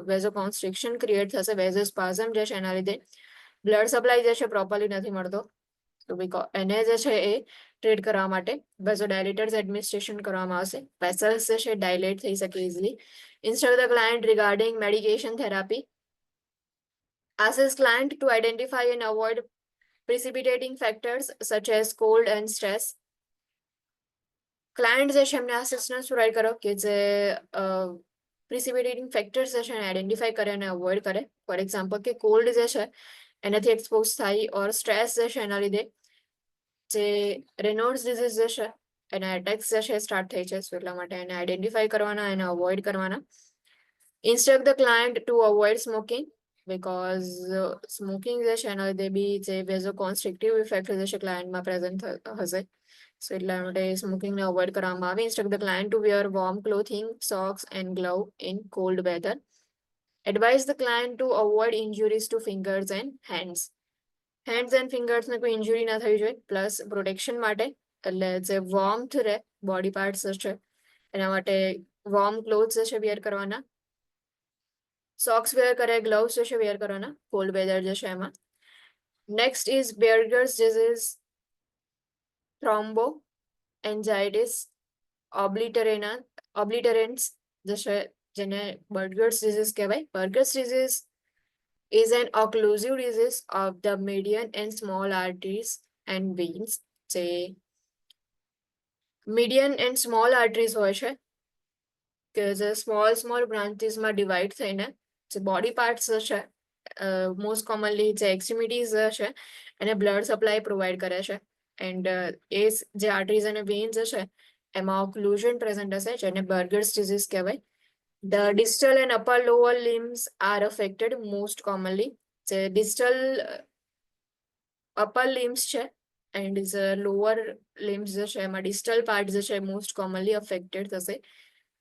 vasoconstriction create થશે. વેઝોસ્પાઝમ જે છે એના લીધે બ્લડ સપ્લાય જે છે પ્રોપરલી નથી મળતો, તો એને જે છે એ ટ્રીટ કરવા માટે વેઝોડાયલેટર્સ એડમિનિસ્ટ્રેશન કરવામાં આવશે. વેસલ્સ જે છે ડાયલેટ થઈ શકે easily. Instead of the client regarding medication therapy, assess client to identify and avoid precipitating factors such as cold and stress. Client જે છે એમને અસિસ્ટન્સ પ્રોવાઈડ કરો કે જે પ્રિસિપિટેટિંગ ફેક્ટર્સ જે છે એને આઈડેન્ટિફાઈ કરે અને અવોઇડ કરે. ફોર એક્ઝામ્પલ કે કોલ્ડ જે છે એનાથી એક્સપોઝ થાય ઓર સ્ટ્રેસ જે છે એના લીધે જે રેનોલ્ડ્સ ડિઝીઝ જે છે એના એટેક્સ જે છે સ્ટાર્ટ થઈ છે. સો એટલા માટે એને આઈડેન્ટિફાઈ કરવાના, એને અવોઇડ કરવાના. Instruct the client to avoid smoking because smoking જે છે એના લીધે બી જે વેઝોકોન્સ્ટ્રિક્ટિવ ઇફેક્ટ જે છે ક્લાયન્ટમાં પ્રેઝન્ટ હશે. સો એટલા માટે સ્મોકિંગને અવોઇડ કરવામાં આવે. Instruct the client to wear warm clothing, socks and glove in cold weather. Advise the client to avoid injuries to fingers and hands. Hands and ફિંગર્સને કોઈ ઇન્જુરી ના થવી જોઈએ. પ્લસ પ્રોટેક્શન માટે એટલે જે વોર્મથ રહે બોડી પાર્ટ્સ છે એના માટે વોર્મ ક્લોથ્સ જે છે વેર કરવાના, સોક્સ વેર કરે, ગ્લવ્સ જે છે વેર કરવાના કોલ્ડ વેધર જે છે એમાં. નેક્સ્ટ ઇઝ બેર્ગર્સ ડિઝીઝ, થ્રોમ્બો એન્ઝાઇટિસ, ઓબ્લિટરેન્ટ્સ જે છે જેને બર્ગર્સ ડિઝીઝ કહેવાય. Burgers disease is an occlusive disease of the median and small arteries and veins. જે મીડિયન એન્ડ સ્મોલ આર્ટરીઝ હોય છે કે જે સ્મોલ બ્રાન્ચીસમાં ડિવાઈડ થઈને જે બોડી પાર્ટ્સ છે મોસ્ટ કોમનલી જે એક્સ્ટ્રીમિટીઝ છે એને બ્લડ સપ્લાય પ્રોવાઈડ કરે છે. એન્ડ એ જે આર્ટરીઝ અને વેન્સ છે એમાં ઓક્લુઝન પ્રેઝન્ટ હશે જેને બર્ગર્સ ડિઝીઝ કહેવાય. The distal and upper lower limbs are affected most commonly. The distal upper limbs છે and the lower limbs જે છે એમાં distal part જે છે most commonly affected થશે.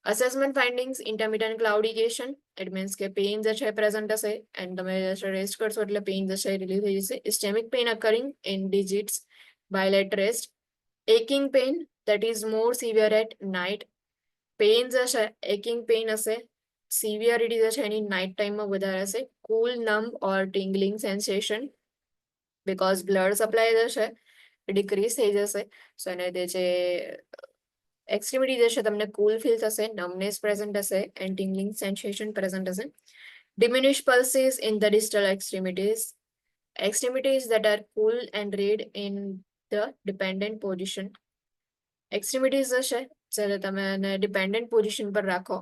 Assessment findings, intermittent claudication, it means કે pain જે છે પ્રેઝન્ટ હશે and તમે રેસ્ટ કરશો એટલે પેઇન જે છે રિલીવ થઈ જશે. Ischemic pain occurring in digits while at rest. Aching pain that is more severe at night. Pain જે છે એකිંગ પેઇન હશે, સિવિયરિટી જે છે એની નાઇટ ટાઈમમાં વધારે હશે. Cool numb or tingling sensation because blood supply જે છે ડિક્રીઝ થઈ જશે. સો એને તે જે એક્સ્ટ્રીમિટી જે છે તમને કુલ ફીલ થશે, નમનેસ પ્રેઝન્ટ હશે એન્ડ ટિંગલિંગ સેન્સેશન પ્રેઝન્ટ હશે. Diminish pulses in the distal extremities that are cool and red in the dependent position. એક્સ્ટ્રીમિટીઝ જે છે જ્યારે તમે એને ડિપેન્ડન્ટ પોઝિશન પર રાખો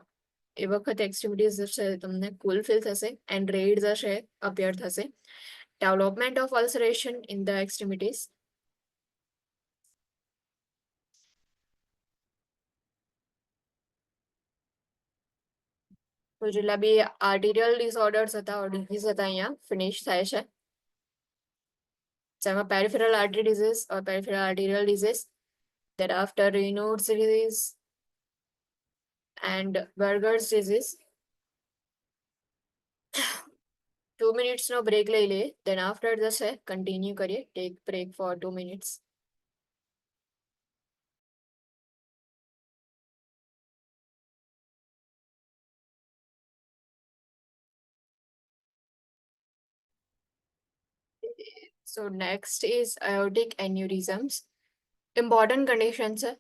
એ વખતે એક્સ્ટ્રીમિટીઝ છે તમને કુલ ફીલ થશે એન્ડ રેડ્સ હશે અપિયર થશે. Development of ulceration in the extremities. તો જેટલા બી આર્ટિરિયલ ડિસઓર્ડર્સ હતા ડિઝીઝ હતા અહીંયા ફિનિશ થાય છે. જેમાં peripheral artery disease or peripheral arterial disease, thereafter Raynaud's disease and Berger's disease. 2 minutes નો બ્રેક લઈ લે, then after જશે કન્ટિન્યુ કરીએ. Take break for 2 minutes. So next is aortic aneurysms. Important condition છે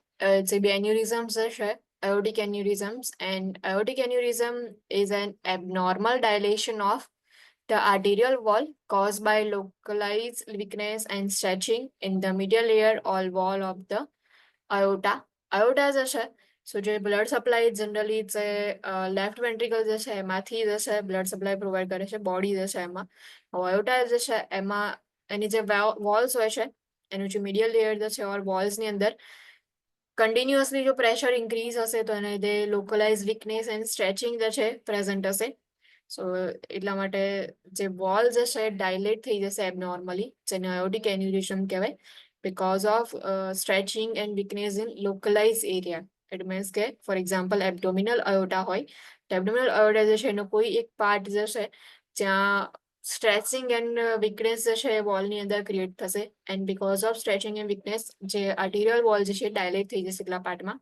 જે બી aneurysms છે, aortic aneurysms, and aortic aneurysm is an abnormal dilation of the arterial wall caused by localized weakness and stretching in the medial layer or wall of the aorta. Aorta જે છે, so જે blood supply generally જે left ventricle જે છે એમાંથી જે છે blood supply provide કરે છે body જે છે એમાં. aorta જે છે એમાં એની જે walls હોય છે એનું જે medial layer જે છે or walls ની અંદર કન્ટિન્યુઅસલી જો પ્રેશર ઇન્ક્રીઝ હશે તો એને લીધે લોકલાઇઝ વીકનેસ એન્ડ સ્ટ્રેચિંગ જે છે પ્રેઝન્ટ હશે. સો એટલા માટે જે વોલ જે છે ડાયલેટ થઈ જશે એબનોર્મલી, જેને આયોટિક એન્યુરિઝમ કહેવાય, because of stretching and weakness in localized area. It means કે ફોર એક્ઝામ્પલ એબડોમિનલ અયોટા હોય તો એબડોમિનલ અયોટા જે છે એનો કોઈ એક પાર્ટ જે છે જ્યાં સ્ટ્રેચિંગ એન્ડ વીકનેસ જે છે વોલની અંદર ક્રિએટ થશે and because of stretching and weakness જે આર્ટિરિયલ વોલ જે છે ડાયલેટ થઈ જશે એટલા પાર્ટમાં.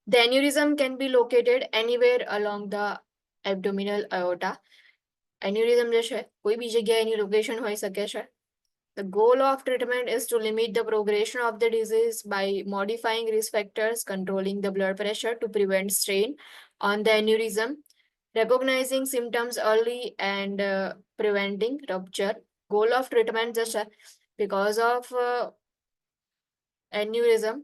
The aneurysm can be located anywhere along the abdominal aorta. Aneurysm જે છે કોઈ બી જગ્યાએ એની લોકેશન હોઈ શકે છે. The goal of treatment is to limit the progression of the disease by modifying risk factors, controlling the blood pressure to prevent strain on the aneurysm, recognizing symptoms early and preventing rupture. Goal of treatment જે છે because of aneurysm,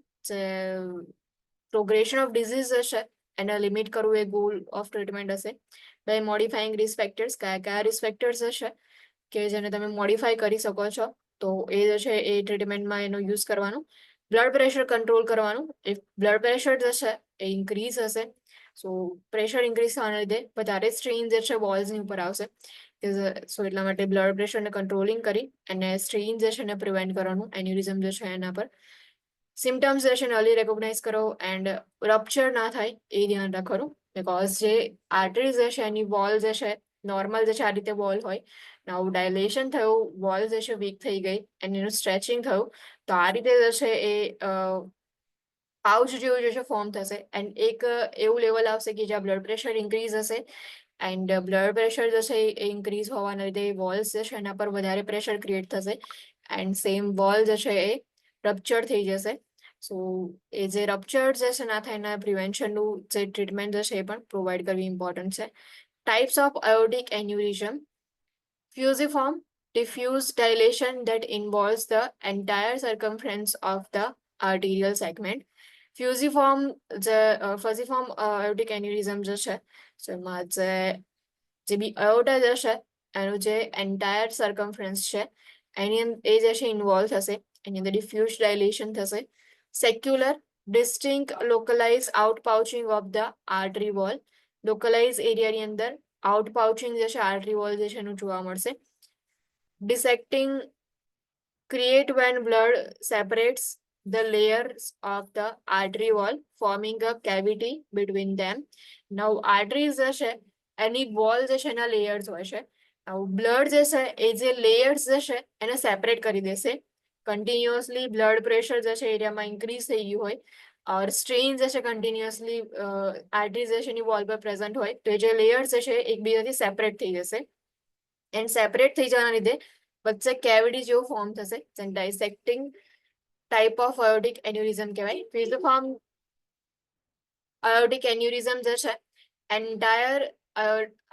progression of disease હશે એને limit કરવું એ goal of treatment હશે. By મોડિફાઈંગ risk factors, કયા કયા risk factors હશે કે જેને તમે મોડિફાઈ કરી શકો છો તો એ જે છે એ ટ્રીટમેન્ટમાં એનો યુઝ કરવાનું. બ્લડ પ્રેશર કંટ્રોલ કરવાનું. ઇફ બ્લડ પ્રેશર જે છે એ ઇન્ક્રીઝ હશે, સો પ્રેશર ઇન્ક્રીઝ થવાના લીધે વધારે સ્ટ્રેઇન જે છે વોલ્સની ઉપર આવશે. સો એટલા માટે બ્લડ પ્રેશરને કંટ્રોલિંગ કરી અને સ્ટ્રેઇન જે છે એને પ્રિવેન્ટ કરવાનું એન્યુરિઝમ જે છે એના પર. સિમ્ટમ્સ જે છે અર્લી રેકોગ્નાઇઝ કરો એન્ડ રપ્ચર ના થાય એ ધ્યાન રાખવાનું, બીકોઝ જે આર્ટરીઝ જે છે એની વોલ જે છે નોર્મલ જે છે આ રીતે વોલ હોય, આવું ડાયલેશન થયું, વોલ જે છે વીક થઈ ગઈ એન્ડ એનું સ્ટ્રેચિંગ થયું તો આ રીતે જે છે એ પાઉચ જેવું જે છે ફોર્મ થશે એન્ડ એક એવું લેવલ આવશે કે જ્યાં બ્લડ પ્રેશર ઇન્ક્રીઝ હશે એન્ડ બ્લડ પ્રેશર જે છે એ ઇન્ક્રીઝ હોવાના લીધે વોલ્સ જે છે એના પર વધારે પ્રેશર ક્રિએટ થશે એન્ડ સેમ વોલ જે છે એ રપ્ચર થઈ જશે. સો એ જે રપ્ચર જે છે ના થાય એના પ્રિવેન્શનનું જે ટ્રીટમેન્ટ જે છે એ પણ પ્રોવાઈડ કરવી ઇમ્પોર્ટન્ટ છે. Types of aortic aneurysm. Fusiform, diffuse dilation that involves the entire circumference of the arterial segment. Fusiform fusiform aortic aneurysm જે છે so એમાં જે બી aorta જે છે એનું જે એન્ટાયર સર્કમફરન્સ છે એની એ જે છે ઇન્વોલ્વ થશે, એની અંદર ડિફ્યુઝ ડાયલેશન થશે. Saccular, distinct localize outpouching of the artery wall. Localize એરિયાની અંદર આઉટપાઉચિંગ જે છે આર્ટરી વોલ જે છે એનું જોવા મળશે. Dissecting, create when blood separates the layers of the artery wall, forming a cavity between them. Now arteries જે છે એની વોલ જે છે એના લેયર્સ હોય છે. બ્લડ જે છે એ જે લેયર્સ જે છે એને સેપરેટ કરી દેશે. કન્ટિન્યુઅસલી બ્લડ પ્રેશર જે છે એરિયામાં ઇન્ક્રીઝ થઈ ગયું હોય ઓર સ્ટ્રેઇન જે છે કન્ટિન્યુઅસલી આર્ટરીઝ જે છે એની વોલ પર પ્રેઝન્ટ હોય તો એ જે લેયર્સ જે છે એકબીજાથી સેપરેટ થઈ જશે એન્ડ સેપરેટ થઈ જવાના લીધે વચ્ચે કેવિટી જેવું ફોર્મ થશે જેને ડાયસેક્ટિંગ ટાઈપ ઓફ આયોટિક એન્યુરિઝમ કહેવાય. ફ્યુઝિફોર્મ આયોટિક એન્યુરિઝમ જે છે એન્ટાયર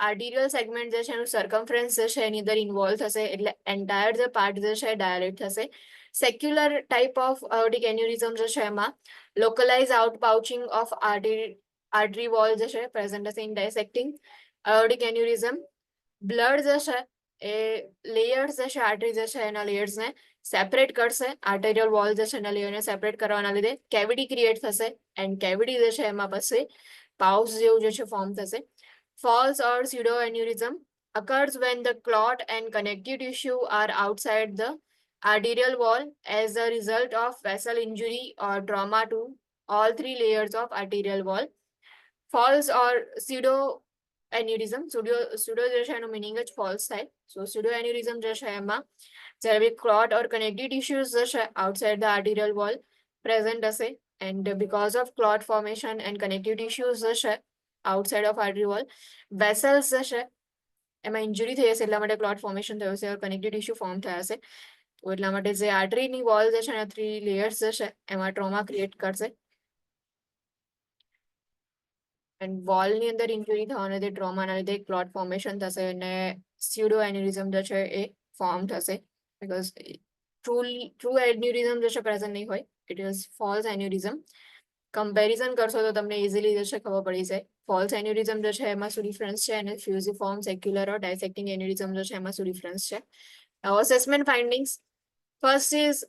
આર્ટિરિયલ સેગમેન્ટ જે છે એનું સર્કમફરન્સ જે છે એની અંદર ઇન્વોલ્વ થશે એટલે એન્ટાયર જે પાર્ટ જે છે ડાયરેક્ટ થશે. સેક્યુલર ટાઈપ ઓફ આયોટિક એન્યુરિઝમ જે છે એમાં localise outpouching of artery artery wall જે છે પ્રેઝન્ટ હશે ઇન ડાયસેક્ટિંગ આયોડિક એન્યુરિઝમ. બ્લડ જે છે એ લેયર્સ જે છે આર્ટરી જે છે એના લેયર્સને સેપરેટ કરશે. આર્ટેરિયલ વોલ જે છે એના લેયરને સેપરેટ કરવાના લીધે કેવિટી ક્રિએટ થશે એન્ડ કેવિટી જે છે એમાં પછી પાઉચ જેવું જે છે ફોર્મ થશે. False or pseudo aneurysm occurs when the clot and connective tissue are outside the arterial wall as a result of vessel injury or trauma to all three layers of arterial wall. False or pseudo aneurysm pseudo જે છે એનો meaning જ false થાય. સો pseudo aneurysm જે છે એમાં જ્યારે બી ક્લોટ ઓર કનેક્ટિવ ટિશ્યુઝ જે છે outside the arterial wall present હશે and because of clot formation and connective tissues જે છે outside of artery wall vessels જે છે એમાં ઇન્જરી થઈ હશે એટલા માટે ક્લોટ ફોર્મેશન થયું હશે કનેક્ટિવ ટિશ્યુ ફોર્મ થયા હશે. તો એટલા માટે જે આર્ટરીની વોલ જે છે એના 3 લેયર્સ જે છે એમાં ટ્રોમા ક્રિએટ કરશે એન્ડ વોલની અંદર ઇન્જરી થવાના લીધે ટ્રોમાના લીધે ક્લોટ ફોર્મેશન થશે અને સ્યુડો એન્યુરિઝમ જે છે એ ફોર્મ થશે બીકોઝ ટ્રુ એન્યુરિઝમ જે છે પ્રેઝન્ટ નહીં હોય. It is false aneurysm. Comparison કરશો તો તમને ઇઝીલી જે છે ખબર પડી જાય. ફોલ્સ એન્યુરિઝમ જે છે એમાં શું ડિફરન્સ છે અને ફ્યુઝિફોર્મ સેક્યુલર ઓર ડાયસેક્ટિંગ એન્યુરિઝમ જે છે એમાં શું ડિફરન્સ છે. Assessment findings first is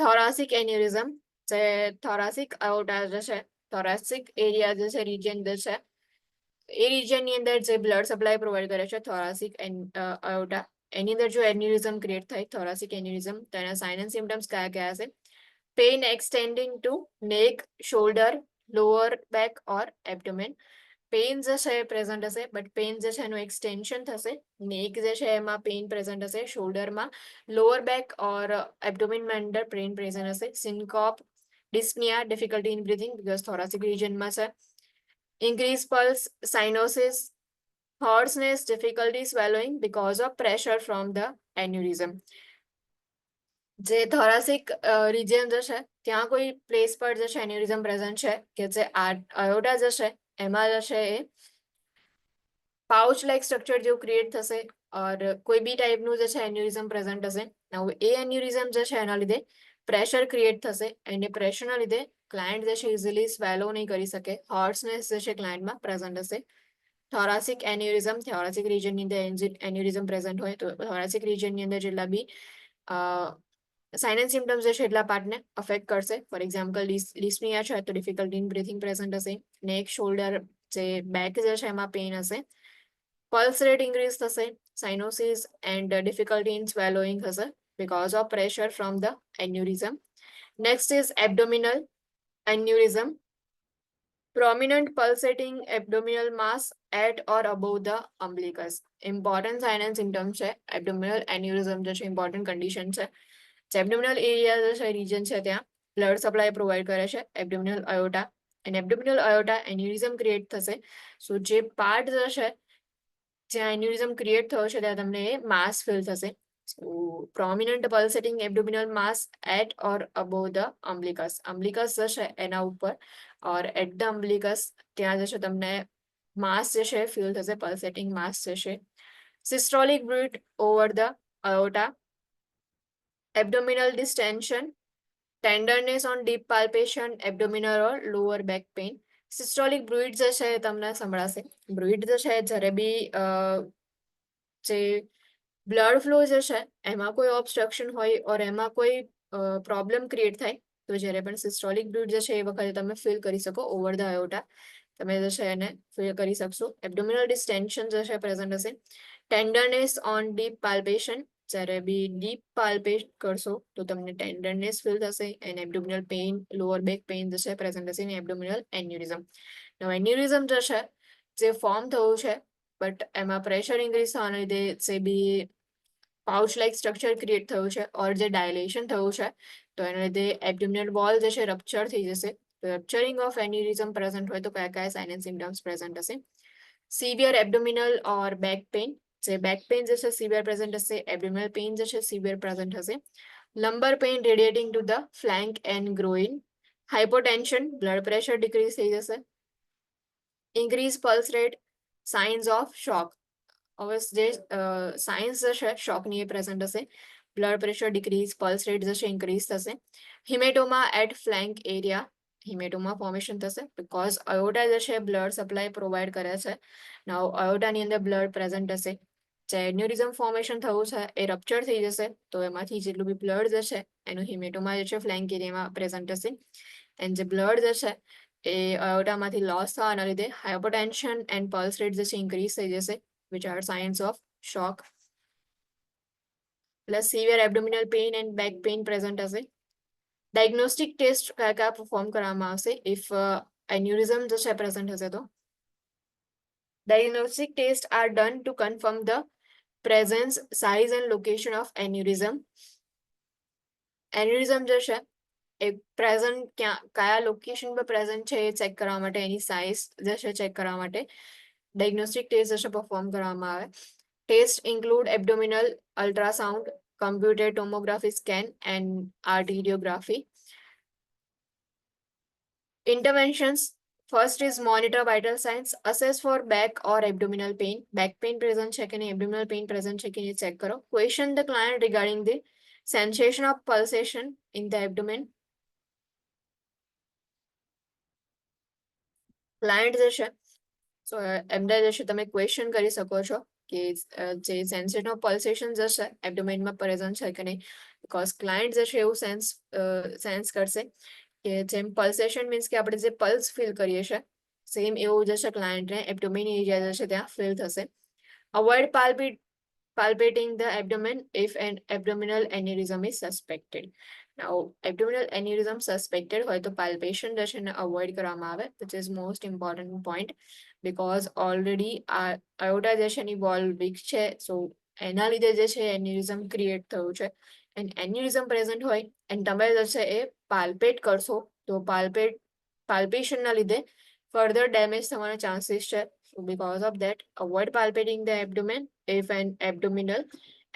thoracic aneurysm. જે થોરાસિક આયોટા જે છે થોરાસિક એરિયા જે છે રિજિયન જે છે એ રિજિયનની અંદર જે બ્લડ સપ્લાય પ્રોવાઈડ કરે છે થોરાસિક આયોટા એની અંદર જો એન્યુરિઝમ ક્રિએટ થાય થોરાસિક એન્યુરિઝમ તો એના સાઇન એન્ડ સિમ્ટમ્સ કયા કયા હશે. પેઇન એક્સટેન્ડિંગ ટુ નેક શોલ્ડર લોઅર બેક ઓર એબ્ડોમેન. પેઇન જે છે એ પ્રેઝન્ટ હશે બટ પેઇન જે છે એનું એક્સટેન્શન થશે. નેક જે છે એમાં પેઇન પ્રેઝન્ટ હશે. શોલ્ડરમાં લોઅર બેક ઓર એબ્ડોમેનમાં અંદર પેઇન પ્રેઝન્ટ હશે. Syncope dyspnoea difficulty in breathing because thoracic રિજનમાં છે. Increase pulse cyanosis hoarseness difficulty swallowing because of pressure from the aneurysm. જે થોરાસિક રિજિયન જે છે ત્યાં કોઈ પ્લેસ પર જે છે એન્યુરિઝમ પ્રેઝન્ટ છે કે જે આયોટા જે છે એમાં જે છે એ પાઉચ લાઇક સ્ટ્રક્ચર જેવું ક્રિએટ થશે ઓર કોઈ બી ટાઈપનું જે છે એન્યુરિઝમ પ્રેઝન્ટ હશે. હવે એ એન્યુરિઝમ જે છે એના લીધે પ્રેશર ક્રિએટ થશે અને પ્રેશરના લીધે ક્લાયન્ટ જે છે ઇઝીલી સ્વેલો નહીં કરી શકે. હોર્સનેસ જે છે ક્લાયન્ટમાં પ્રેઝન્ટ હશે. થોરાસિક એન્યુરિઝમ થોરાસિક રિજનની અંદર એન્યુરિઝમ પ્રેઝન્ટ હોય તો થોરાસિક રિજનની અંદર જેટલા બી સાઇન એન્ડ સિમ્ટમ્સ જે છે એટલા પાર્ટને અફેક્ટ કરશે. ફોર એક્ઝામ્પલ ડિસ્નિયા છે તો ડિફિકલ્ટી ઇન બ્રીથિંગ પ્રેઝન્ટ હશે. નેક શોલ્ડર જે બેક જે છે એમાં પેઇન હશે. પલ્સ રેટ ઇન્ક્રીઝ થશે. સાઇનોસિસ એન્ડ ડિફિકલ્ટી ઇન સ્વેલોઈંગ હશે because of pressure from the aneurysm. Next is abdominal aneurysm. Prominent pulsating abdominal mass at or above the umbilicus. Important sign and symptoms છે. Abdominal aneurysm જે છે important condition છે. જે abdominal area જે છે region છે ત્યાં blood supply provide કરે છે abdominal aorta and abdominal aorta aneurysm create થશે. So જે part જે છે જ્યાં aneurysm create થયો છે ત્યાં તમને એ mass fill થશે. So prominent pulsating abdominal mass at or above the umbilicus. Umbilicus જે છે એના ઉપર or at the umbilicus ત્યાં જે છે તમને mass જે છે ફીલ થશે pulsating mass જે છે. Systolic bruit over the aorta. Abdominal distension. Tenderness on deep palpation, abdominal or lower back pain. Systolic bruit જે છે તમને સંભળાશે. bruit જે છે જ્યારે બી જે બ્લડ ફ્લો જે છે એમાં કોઈ ઓબ્સ્ટ્રક્શન હોય ઓર એમાં કોઈ પ્રોબ્લેમ ક્રિએટ થાય તો જ્યારે પણ સિસ્ટોલિક બ્લડ જે છે એ વખતે તમે ફીલ કરી શકો ઓવર ધ આયોટા તમે જે છે એને ફીલ કરી શકશો. એબ્ડોમિનલ ડિસ્ટેન્શન જે છે પ્રેઝન્ટ હશે. ટેન્ડરનેસ ઓન ડીપ પાલ્પેશન જ્યારે બી ડીપ પાલ્પેટ કરશો તો તમને ટેન્ડરનેસ ફીલ થશે and abdominal pain lower back pain જે છે પ્રેઝન્ટ હશે ને એબ્ડોમિનલ એન્યુરિઝમ. એન્યુરિઝમ જે છે જે ફોર્મ થયું છે બટ એમાં પ્રેશર ઇન્ક્રીઝ થવાના લીધે જે બી પાઉચ લાઇક સ્ટ્રક્ચર ક્રિએટ થયું છે ઓર જે ડાયલેશન થયું છે તો એના લીધે એબ્ડોમિનલ વોલ જે છે રપ્ચર થઈ જશે. રપ્ચરિંગ ઓફ એન્યુરિઝમ પ્રેઝન્ટ હોય તો કયા કયા સાઇન એન્ડ સિમ્ટમ્સ પ્રેઝન્ટ હશે. Severe abdominal or back pain જે બેક પેઇન જે છે સિવિયર પ્રેઝન્ટ હશે. એબ્ડોમિનલ પેઇન જે છે સિવિયર પ્રેઝન્ટ હશે. Lumbar pain radiating to the flank and groin. Hypotension blood pressure decrease થઈ જશે. Increase pulse rate signs of shock. હવે જે સાયન્સ જે છે શોકની એ પ્રેઝન્ટ હશે. Blood pressure decrease pulse rate જે છે ઇન્ક્રીઝ થશે. હિમેટોમા એટ ફ્લેન્ક એરિયા હિમેટોમા ફોર્મેશન થશે બીકોઝ અયોટા જે છે બ્લડ સપ્લાય પ્રોવાઈડ કરે છે. નાઉ અયોટાની અંદર બ્લડ પ્રેઝન્ટ હશે, જે એન્યુરિઝમ ફોર્મેશન થયું છે એ રપ્ચર થઈ જશે, તો એમાંથી જેટલું બી બ્લડ જે છે એનું હિમેટોમા જે છે ફ્લેન્ક એરિયામાં પ્રેઝન્ટ હશે. એન્ડ જે બ્લડ જે છે એ અયોટામાંથી લોસ થવાના લીધે હાઇપોટેન્શન એન્ડ પલ્સ રેટ જે છે ઇન્ક્રીઝ થઈ જશે, which are science of shock. Plus severe abdominal pain and back pain present હશે. ડાયગ્નોસ્ટિક ટેસ્ટ કયા કયા પરફોર્મ કરવામાં આવશે ઇફ એન્યુરિઝમ જે છે પ્રેઝન્ટ હશે તો? Diagnostic tests are done to confirm the presence, size and location of aneurysm. Aneurysm જે છે એ પ્રેઝન્ટ કયા લોકેશન પર પ્રેઝન્ટ છે એ ચેક કરવા માટે, એની સાઇઝ જે છે ચેક કરવા માટે ડાયગ્નોસ્ટિક ટેસ્ટ જે છે પરફોર્મ કરવામાં આવે. Test include abdominal ultrasound, computed tomography scan and arteriography. Interventions. First is monitor vital signs, assess for back or abdominal pain. Back pain present છે કે નહીં, abdominal pain present છે કે નહીં check કરો. Question the client regarding the sensation of pulsation in the abdomen. Client જે છે so એમને જે છે તમે ક્વેશ્ચન કરી શકો છો કે જે સેન્સેશન ઓફ પલ્સેશન જે છે એબ્ડોમેનમાં પ્રેઝન્ટ છે કે નહીં, બીકોઝ ક્લાયન્ટ જે છે એવું સેન્સ કરશે કે જેમ પલ્સેશન મીન્સ કે આપણે જે પલ્સ ફીલ કરીએ છીએ સેમ એવું જે છે ક્લાયન્ટને એબ્ડોમેન એરિયા જે છે ત્યાં ફીલ થશે. Avoid palpating the abdomen if an abdominal aneurysm is suspected. Now, abdominal aneurysm suspected હોય તો palpation જે છે એને અવોઇડ કરવામાં આવે, which is most important point because already આ aorta જે છે એની વોલ વીક છે, so એના લીધે જે છે એન્યુરિઝમ ક્રિએટ થયું છે. એન્ડ એન્યુરિઝમ પ્રેઝન્ટ હોય એન્ડ તમે જે છે એ પાલ્પેટ કરશો તો પાલ્પેશનના લીધે ફર્ધર ડેમેજ થવાના ચાન્સીસ છે. So because of that, avoid palpating the abdomen if an abdominal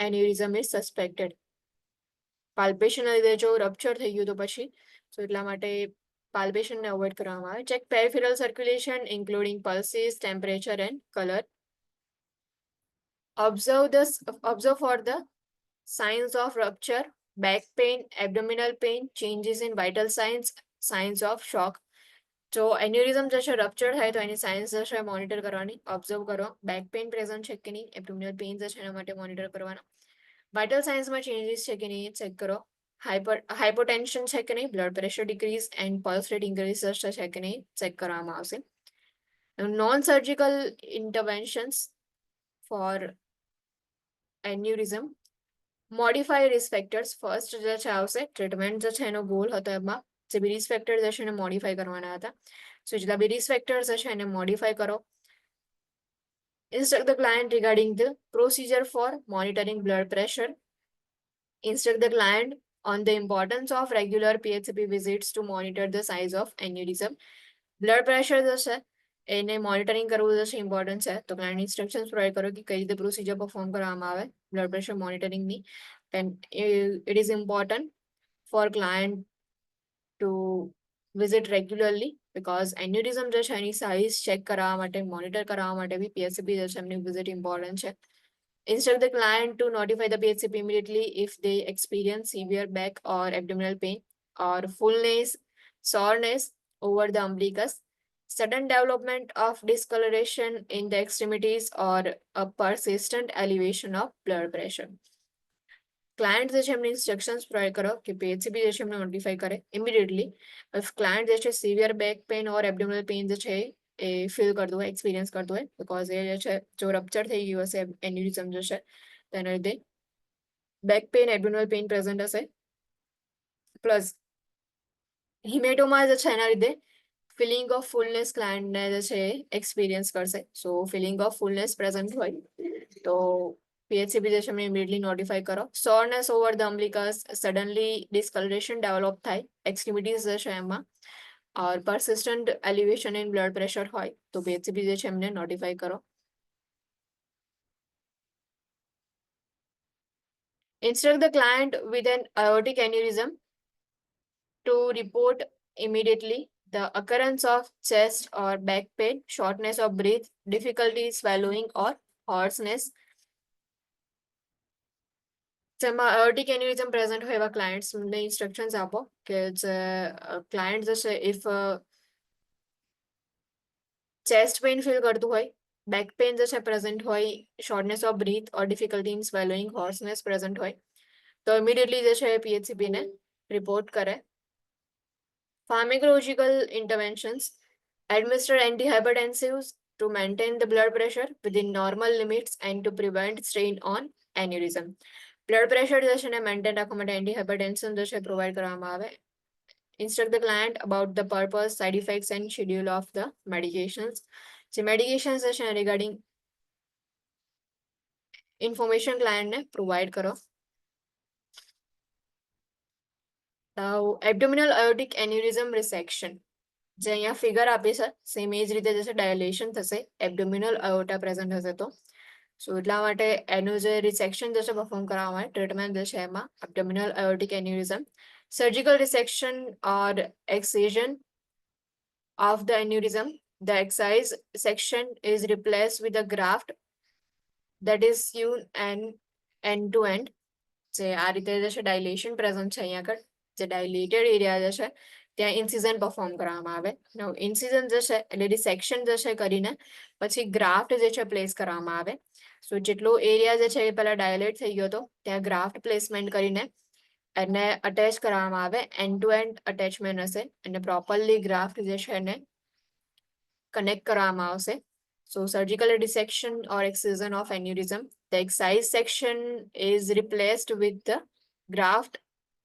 aneurysm is suspected. Palpation ના લીધે જો રપ્ચર થઈ ગયું તો પછી so એટલા માટે palpation ને અવોઇડ કરવામાં આવે. Check peripheral circulation including pulses, temperature and color. Observe for the signs of rupture, back pain, abdominal pain, changes in vital signs of shock. જો એન્યુરિઝમ જે છે રપ્ચર થાય તો એની સાઇન્સ જે છે મોનિટર કરવાની, ઓબ્ઝર્વ કરો. બેક પેઇન પ્રેઝન્ટ છે કે નહીં, એબ્ડોમિનલ પેઇન જે છે એના માટે મોનિટર કરવાના. વાઇટલ સાઇન્સમાં ચેન્જીસ છે કે નહીં ચેક કરો. હાઇપોટેન્શન છે કે નહીં, blood pressure decrease and pulse rate increase છે કે નહીં ચેક કરવામાં આવશે. Non surgical interventions for aneurysm. Modify risk factors. First જે છે આવશે ટ્રીટમેન્ટ જે છે એનો ગોલ હતો એમાં જે બી રિસ્ક ફેક્ટર છે એને મોડિફાઈ કરવાના હતા. સો જેટલા બી રિસ્ક ફેક્ટર્સ છે એને મોડિફાઈ કરો. Instruct the client regarding the procedure for monitoring blood pressure. Instruct the client on the importance of regular PHCP visits to monitor the size of aneurysm. Blood pressure જે છે એને monitoring કરવું જે છે important છે, તો client instructions provide કરો કે કઈ રીતે પ્રોસિજર પરફોર્મ કરવામાં આવે બ્લડ પ્રેશર મોનિટરિંગની. And it is important for client to visit regularly because aneurysm જે છે એની સાઇઝ ચેક કરાવવા માટે, મોનિટર કરાવવા માટે બી PHCP જે છે એમની વિઝિટ ઇમ્પોર્ટન્ટ છે. Instruct the client to notify the PHCP immediately if they experience severe back or abdominal pain or fullness, soreness over the umbilicus, sudden development of discoloration in the extremities or a persistent elevation of blood pressure. Client જે છે એમને instructions provide કરો કે PHCP જે છે એમને notify કરે immediately if client જે છે સિવિયર બેક પેઇન ઓર એબ્ડોમિનલ પેઇન જે છે એ ફીલ કરતું હોય, એક્સપિરિયન્સ કરતું હોય, બીકોઝ એ જે છે જો રપ્ચર થઈ ગયું હશે એન્યુરિઝમ જે છે તેના લીધે back pain, abdominal pain present હશે, પ્લસ હિમેટોમા જે છે એના લીધે ફિલિંગ ઓફ ફૂલનેસ ક્લાયન્ટને જે છે એક્સપિરિયન્સ કરશે. સો ફિલિંગ ઓફ ફૂલનેસ પ્રેઝન્ટ હોય તો PHCP જે છે એમને ઇમિડિયેટલી નોટિફાઈ કરો. સોરનેસ ઓવર ધ અમ્બલિકસ, સડનલી ડિસ્કલરેશન ડેવલપ થાય એક્સ્ટ્રીમિટીઝ જે છે એમાં, ઓર persistent elevation in blood pressure હોય તો PHCP જે છે એમને નોટિફાઈ કરો. Instruct the client with an aortic aneurysm to report immediately the occurrence of chest or back pain, shortness of breath, difficulty swallowing or hoarseness. જેમાં અયોટિક એન્યુરિઝમ present હોય એવા ક્લાયન્ટ્સને instructions આપો કે જે ક્લાયન્ટ જે છે ઇફ ચેસ્ટ પેઇન ફીલ કરતું હોય, બેક પેઇન જે છે પ્રેઝન્ટ હોય, shortness of breath or difficulty in swallowing, hoarseness present હોય તો ઇમિડિયેટલી જે છે PHCP ને રિપોર્ટ કરે. Pharmacological interventions: administer antihypertensives to maintain the blood pressure within normal limits and to prevent strain on aneurysm. Blood pressure જે છે ને maintain રાખવા માટે એન્ટીહાઇપરટેન્શન જે છે પ્રોવાઈડ કરવામાં આવે. Instruct the client about the purpose, side effects and schedule of the medications. જે મેડિકેશન્સ જે છે રિગાર્ડિંગ ઇન્ફોર્મેશન ક્લાયન્ટને પ્રોવાઈડ કરો. એબ્ડોમિનલ અયોટિક એન્યુરિઝમ રિસેક્શન, જે અહીંયા ફિગર આપી છે સેમ એ જ રીતે જે છે ડાયલેશન થશે એબ્ડોમિનલ અયોટા પ્રેઝન્ટ હશે તો. સો એટલા માટે એનું જે રિસેક્શન જે છે પરફોર્મ કરવામાં આવે ટ્રીટમેન્ટ જે છે એમાં abdominal aortic aneurysm, surgical resection or excision of the aneurysm. The excised section is replaced with a graft that is sewn and end to end. જે આ રીતે જે છે ડાયલેશન પ્રેઝન્ટ છે અહીંયા આગળ, જે ડાયલેટેડ એરિયા જે છે ત્યાં ઇન્સિઝન પરફોર્મ કરવામાં આવે. ઇન્સિઝન જે છે એટલે રિસેક્શન જે છે કરીને પછી ગ્રાફ્ટ જે છે પ્લેસ કરવામાં આવે. સો જેટલો એરિયા જે છે એ પહેલા ડાયલેટ થઈ ગયો હતો ત્યાં ગ્રાફ્ટ પ્લેસમેન્ટ કરીને એને અટેચ કરવામાં આવે. એન્ડ ટુ એન્ડ અટેચમેન્ટ હશે અને પ્રોપરલી ગ્રાફ્ટ જે છે એને કનેક્ટ કરવામાં આવશે. So surgical dissection or excision of aneurysm. The excised section is replaced with the graft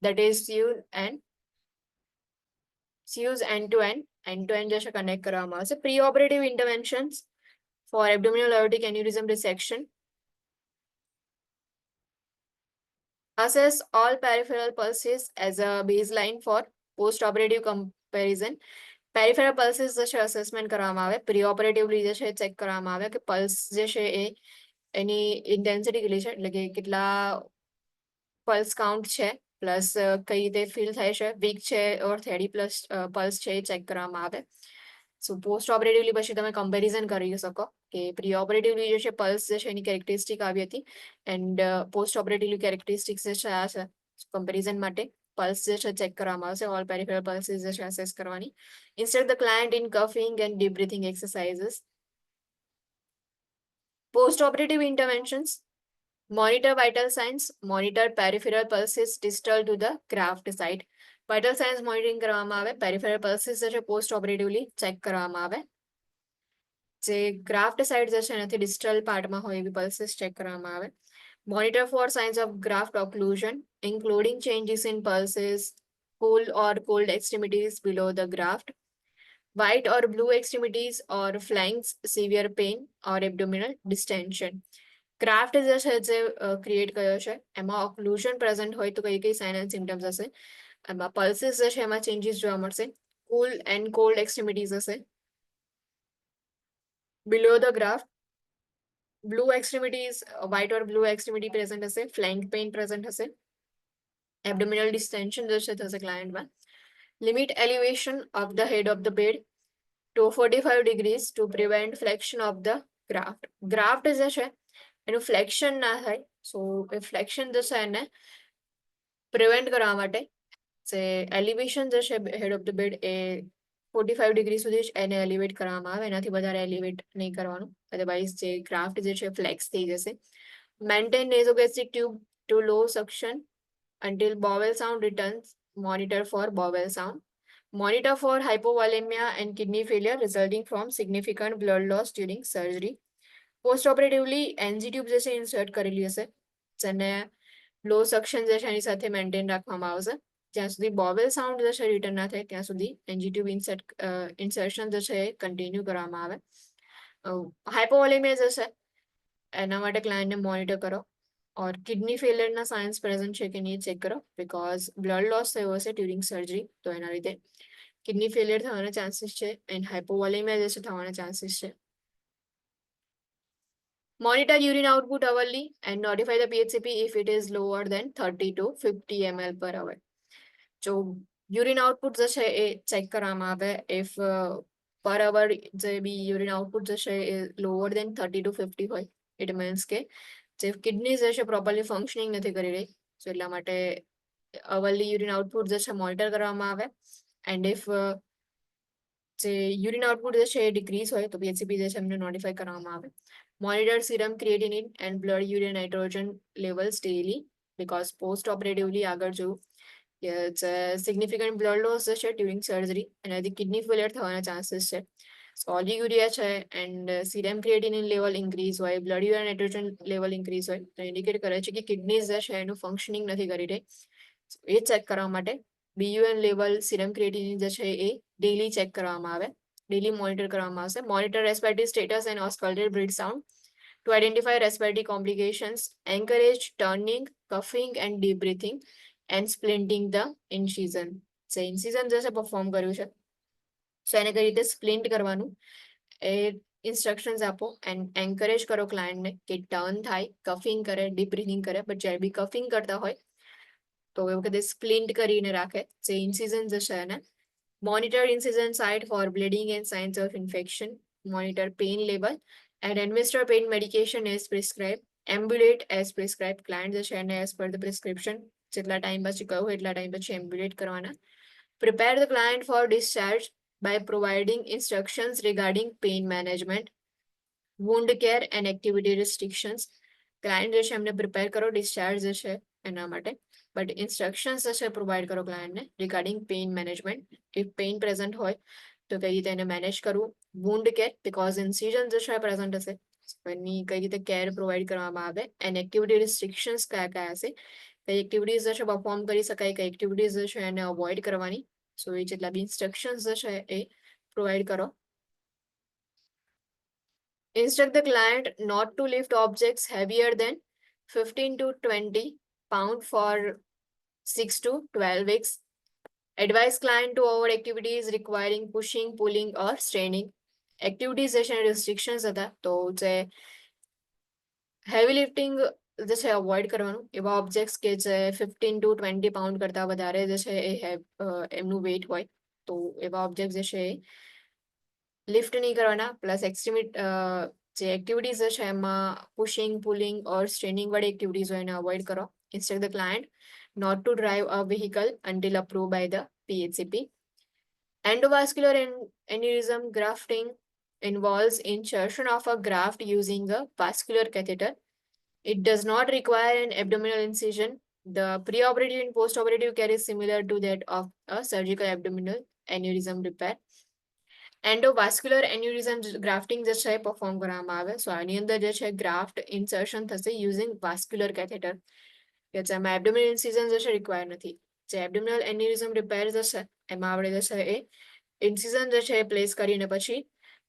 that is sewn end to end. End to end જે છે connect કરવામાં આવશે. Preoperative interventions for abdominal aortic aneurysm resection. Assess all peripheral pulses as a baseline for post-operative comparison. Peripheral pulses જે છે assessment કરવામાં આવે. પ્રીઓપરેટિવલી જે છે ચેક કરવામાં આવે કે પલ્સ જે છે એ એની ઇન્ટેન્સિટી કેટલી છે, એટલે કે કેટલા પલ્સ કાઉન્ટ છે, પ્લસ કઈ રીતે ફીલ થાય છે, વીક છે ઓર થેડી પ્લસ પલ્સ છે એ ચેક કરવામાં આવે. સો પોસ્ટ ઓપરેટિવલી પછી તમે કમ્પેરિઝન કરી શકો કે પ્રી ઓપરેટિવલી જે છે પલ્સ જે છે એની કેરેક્ટરિસ્ટિક આવી હતી એન્ડ પોસ્ટ ઓપરેટિવલી કેરેક્ટરિસ્ટિક્સ જે છે આ છે. કમ્પેરિઝન માટે પલ્સ જે છે ચેક કરવામાં આવશે, ઓલ પેરિફેરલ પલ્સીસ જે છે અસેસ કરવાની. Instruct the client in coughing and deep breathing exercises. Post-operative interventions: monitor vital signs, monitor peripheral pulses distal to the graft site. Vital signs monitoring કરવામાં આવે, peripheral pulses જે છે post operatively check કરવામાં આવે. જે graft side જે છે એનાથી ડિસ્ટલ પાર્ટમાં હોય એવી પલ્સીસ ચેક કરવામાં આવે. Monitor for signs of graft occlusion, including changes in pulses, cool or cold extremities below the graft, white or blue extremities or flanks, severe pain or abdominal distension. Craft જે છે જે create કર્યો છે એમાં occlusion present હોય તો કઈ કઈ સાઇન એન્ડ સિમ્ટમ્સ હશે. એમાં પલ્સીસ જે છે એમાં ચેન્જીસ જોવા મળશે. કુલ એન્ડ કોલ્ડ એક્સ્ટ્રીમિટીઝ હશે. Below the graft blue extremities, white or blue extremity present હશે. ફ્લેન્ક પેઇન પ્રેઝન્ટ હશે. એબ્ડોમિનલ ડિસ્ટેન્શન જે છે થશે ક્લાયન્ટમાં. Limit elevation of the head of the bed to 45 degrees to prevent flexion of the graft. Graft જે છે એનું ફ્લેક્શન ના થાય. સો એ ફ્લેક્શન જે છે એને પ્રિવેન્ટ કરવા માટે જે એલિવેશન જે છે હેડ ઓફ ધ બેડ એ 45 ડિગ્રી સુધી જ એને એલિવેટ કરવામાં આવે, એનાથી વધારે એલિવેટ નહીં કરવાનું, અધરવાઇઝ જે ગ્રાફ્ટ જે છે ફ્લેક્સ થઈ જશે. Maintain nasogastric tube to low suction until bowel sound returns. Monitor for bowel sound. Monitor for hypovolemia and kidney failure resulting from significant blood loss during surgery. Post-operatively NG tube જે છે insert કરેલી હશે જેને લો suction જે છે એની સાથે maintain રાખવામાં આવશે. જ્યાં સુધી બોવેલ સાઉન્ડ જે છે રિટર્ન ના થાય ત્યાં સુધી NG tube ઇન્સર્શન જે છે એ કન્ટિન્યુ કરવામાં આવે. હાઇપોવોલેમિયા જે છે એના માટે ક્લાયન્ટને મોનિટર કરો. और किडनी फेलियर ना साइंस प्रेजेंट છે કે નહીં ચેક કરો, બીકોઝ બ્લડ લોસ થયો હશે ડ્યુરિંગ સર્જરી તો એના લીધે કિડની ફેલિયર થવાના ચાન્સીસ છે એન્ડ હાઇપોવોલેમિયા જે છે થવાના ચાન્સીસ છે. Monitor urine output hourly and notify the PHCP if it is lower than 30 to 50 ml per hour. જો યુરિન આઉટપુટ જે છે એ ચેક કરવામાં આવે ઇફ પર અવર જે બી યુરિન આઉટપુટ જે છે એ લોઅર દેન 30 to 50 હોય, ઇટ મીન્સ કે જે કિડની જે છે પ્રોપરલી ફંક્શનિંગ નથી કરી રહી સો એટલા માટે અવરલી યુરિન આઉટપુટ જે છે મોનિટર કરવામાં આવે. એન્ડ ઇફ જે યુરિન આઉટપુટ જે છે એ ડિક્રીઝ હોય તો PHCP જે છે એમને નોટિફાઈ કરવામાં આવે. Monitor serum creatinine and blood urine nitrogen levels daily, because post operatively આગળ જોયું કે સિગ્નિફિકન્ટ બ્લડ લોસ છે ડ્યુરિંગ સર્જરી, એનાથી કિડની ફેલિયર થવાના ચાન્સીસ છે. ઓલિગ્યુરિયા છે and serum creatinine level increase હોય, blood urine nitrogen level increase હોય તો ઇન્ડિકેટ કરે છે કે કિડનીઝ જે છે એનું ફંક્શનિંગ નથી કરી રહી. એ ચેક કરવા માટે BUN લેવલ સિરમ ક્રિએટિનિન જે છે એ ડેઇલી ચેક કરવામાં આવે, ડેઇલી મોનિટર કરવામાં આવશે. Monitor respiratory status and auscultated breath sound to identify respiratory complications, encourage turning, coughing and deep breathing and splinting the incision. જે ઇન્સિઝન જે છે પરફોર્મ કર્યું છે સો એને કઈ રીતે સ્પ્લિન્ટ કરવાનું એ ઇન્સ્ટ્રક્શન્સ આપો એન્ડ એન્કરેજ કરો ક્લાયન્ટને કે ટર્ન થાય, કફિંગ કરે, ડીપ બ્રીથિંગ કરે. બટ જ્યારે બી કફિંગ કરતા હોય તો એ વખતે સ્પ્લિન્ટ કરીને રાખે જે ઇન્સિઝન જે છે એને. Monitor incision site for bleeding and signs of infection, monitor pain level and administer pain medication as prescribed, ambulate as prescribed. Client જે છે એને as per the prescription જેટલા ટાઈમ પછી કહ્યું એટલા ટાઈમ પછી ambulate કરવાના. Prepare the client for discharge by providing instructions regarding pain management, wound care and activity restrictions. Client જે છે એમને પ્રિપેર કરો ડિસ્ચાર્જ જે છે એના માટે, બટ ઇન્સ્ટ્રક્શન્સ જે છે પ્રોવાઈડ કરો ક્લાયન્ટને regarding pain management. If pain present હોય તો કઈ રીતે એને મેનેજ કરવું. વુન્ડ કેર બીકોઝ ઇન્સિઝન જે છે પ્રેઝન્ટ હશે એની કઈ રીતે કેર પ્રોવાઈડ કરવામાં આવે. એન્ડ એક્ટિવિટી રિસ્ટ્રિક્શન્સ કયા કયા હશે, કઈ એક્ટિવિટીઝ જે છે પરફોર્મ કરી શકાય, કઈ એક્ટિવિટીઝ જે છે એને અવોઇડ કરવાની. સો એ જેટલા બી ઇન્સ્ટ્રક્શન્સ જે છે એ પ્રોવાઈડ કરો. Instruct the client not to lift objects heavier than 15 to 20 pounds for 6 to 12 weeks. Advise client to avoid activities requiring pushing, pulling or straining. Activities જે છે restrictions હતા તો જે હેવી લિફ્ટિંગ જે છે અવોઇડ કરવાનું. એવા ઓબ્જેક્ટ્સ કે જે 15 to 20 પાઉન્ડ કરતા વધારે જે છે એ એમનું વેઇટ હોય તો એવા ઓબ્જેક્ટ જે છે એ લિફ્ટ નહીં કરવાના. પ્લસ જે એક્ટિવિટીઝ છે એમાં પુશિંગ, પુલિંગ ઓર સ્ટ્રેનિંગ વાળી એક્ટિવિટીઝ હોય એને અવોઇડ કરો. Instruct the client not to drive a vehicle until approved by the PHCP. Endovascular aneurysm grafting involves insertion of a graft using a vascular catheter. It does not require an abdominal incision. The preoperative and postoperative care is similar to that of a surgical abdominal aneurysm repair. Endovascular aneurysm grafting જે છે perform કરવામાં આવે. સો આની અંદર જે છે graft insertion થશે using vascular catheter કે જેમાં એબ્ડોમિનલ ઇન્સિઝન જે છે રિક્વાયર નથી. જે એબ્ડોમિનલ એન્યુરિઝમ રિપેર જે છે એમાં આપણે જે છે એ ઇન્સિઝન જે છે એ પ્લેસ કરીને પછી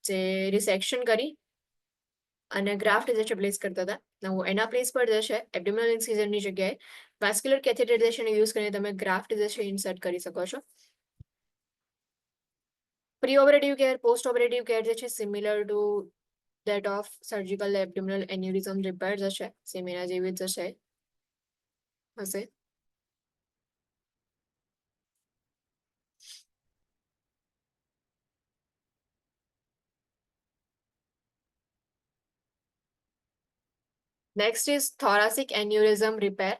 જે રિસેક્શન કરી અને ગ્રાફ્ટ જે છે પ્લેસ કરતા હતા એના પ્લેસ પર જે છે એબ્ડોમિનલ ઇન્સિઝનની જગ્યાએ વાસ્ક્યુલર કેથેટર જે છે યુઝ કરીને તમે ગ્રાફ્ટ જે છે ઇન્સર્ટ કરી શકો છો. Preoperative care, post-operative care જે છે similar to that of surgical abdominal aneurysm repair જે છે સેમ એના જેવી જ છે હશે. Next is thoracic aneurysm repair.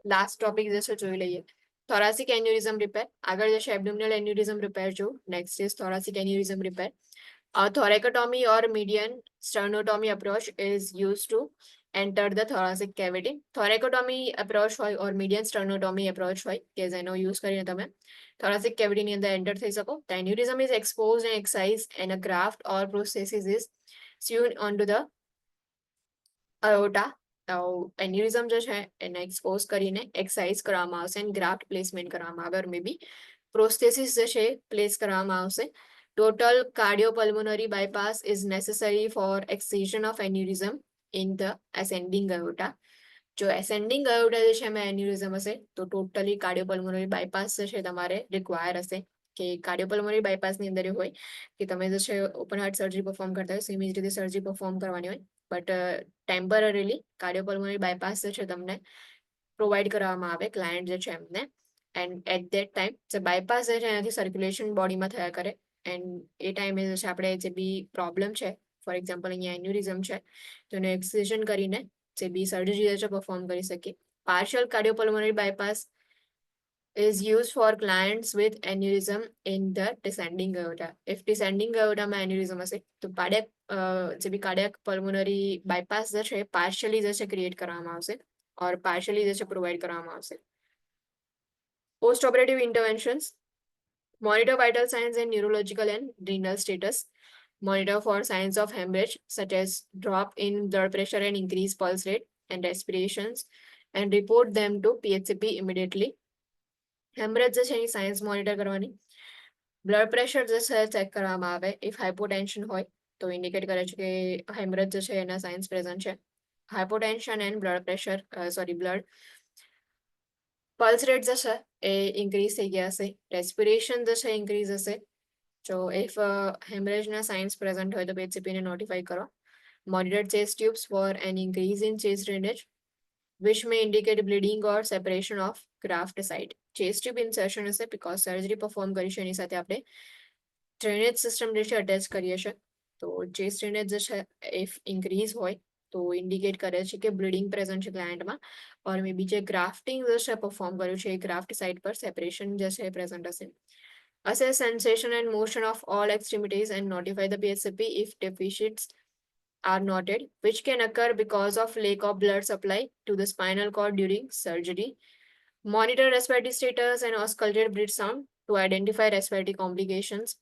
Last topic જે છે જોઈ લઈએ. thoracic aneurysm repair. આગળ જે છે abdominal aneurysm repair જો. Next is thoracic aneurysm repair. A thoracotomy or median sternotomy approach is used to enter the thoracic cavity. Thoracotomy approach હોય or median sternotomy approach હોય કે જેનો યુઝ કરીને તમે thoracic cavity ની અંદર એન્ટર થઈ શકો. The aneurysm is exposed and excised and a graft or prosthesis is sewn onto the aorta. એન્યુરિઝમ જે છે એને એક્સપોઝ કરીને એક્સસાઇઝ કરવામાં આવશે અને ગ્રાફ્ટ પ્લેસમેન્ટ કરવામાં આવે મે બી પ્રોસ્થેસિસ જે છે પ્લેસ કરવામાં આવશે. Total cardiopulmonary bypass is necessary for excision of aneurysm in the ascending aorta. જો એસેન્ડિંગ અયોટા જે છે એમાં એન્યુરિઝમ હશે તો ટોટલી કાર્ડિયોપલ્મોનરી બાયપાસ જે છે તમારે રિક્વાયર હશે. કે કાર્ડિયોપલ્મોનરી બાયપાસની અંદર એ હોય કે તમે જે છે ઓપન હાર્ટ સર્જરી પરફોર્મ કરતા હોય સેમ જ રીતે સર્જરી પરફોર્મ કરવાની હોય બટ ટેમ્પરરીલી કાર્ડિયોપલ્મોનરી બાયપાસ જે છે તમને પ્રોવાઈડ કરવામાં આવે ક્લાયન્ટ જે છે એમને. એન્ડ એટ ધેટ ટાઈમ જે બાયપાસ જે છે એનાથી સર્ક્યુલેશન બોડીમાં થયા કરે એન્ડ એ ટાઈમે જે છે આપણે જે બી પ્રોબ્લેમ છે ફોર એક્ઝામ્પલ અહીંયા એન્યુરિઝમ છે તો એને એક્સિઝન કરીને જે બી સર્જરી જે છે પરફોર્મ કરી શકીએ. Partial cardiopulmonary bypass is used for clients with aneurysm in the descending aorta. If descending aorta માં aneurysm હશે તો કાર્ડિયક જે બી કાર્ડિયક પલ્મોનરી બાયપાસ જે છે પાર્શિયલી જે છે ક્રિએટ કરવામાં આવશે ઓર પાર્શિયલી જે છે પ્રોવાઈડ કરવામાં આવશે. Post operative interventions monitor vital signs and neurological and renal status, monitor for signs of hemorrhage such as drop in blood pressure and increased pulse rate and respirations, and report them to PHCP immediately. Haemorrhage જે છે એની science monitor કરવાની, blood pressure જે છે check કરવામાં આવે. If હાઇપોટેન્શન હોય તો indicate કરે છે કે હેમરેજ જે છે એના સાયન્સ પ્રેઝન્ટ છે. Hypotension and blood pressure blood pulse rate જે છે એ ઇન્ક્રીઝ થઈ ગયા હશે, રેસ્પિરેશન જે છે ઇન્ક્રીઝ હશે. જો ઇફ હેમરેજના સાઇન્સ પ્રેઝન્ટ હોય તો PHCPને નોટિફાઈ કરો. Monitor chest tubes for an increase in chest drainage, which may indicate bleeding or separation of graft site. Chest tube insertion હશે because surgery perform કરી છે એની સાથે આપણે ડ્રેનેજ સિસ્ટમ જે છે અટેચ કરીએ છીએ. તો chest drainage જે છે if increase હોય તો ઇન્ડિકેટ કરે છે કે બ્લીડિંગ પ્રેઝન્ટ છે ક્લાયન્ટમાં, ઓર મે બી જે ગ્રાફ્ટિંગ જે છે પરફોર્મ કર્યું છે એ ગ્રાફ્ટ સાઇટ પર સેપરેશન જે છે એ પ્રેઝન્ટ હશે. Assess sensation and motion of all extremities and notify the PHCP if deficits are noted, which can occur because of lack of blood supply to the spinal cord during surgery. Monitor respiratory status and auscultate breath sound to identify respiratory complications.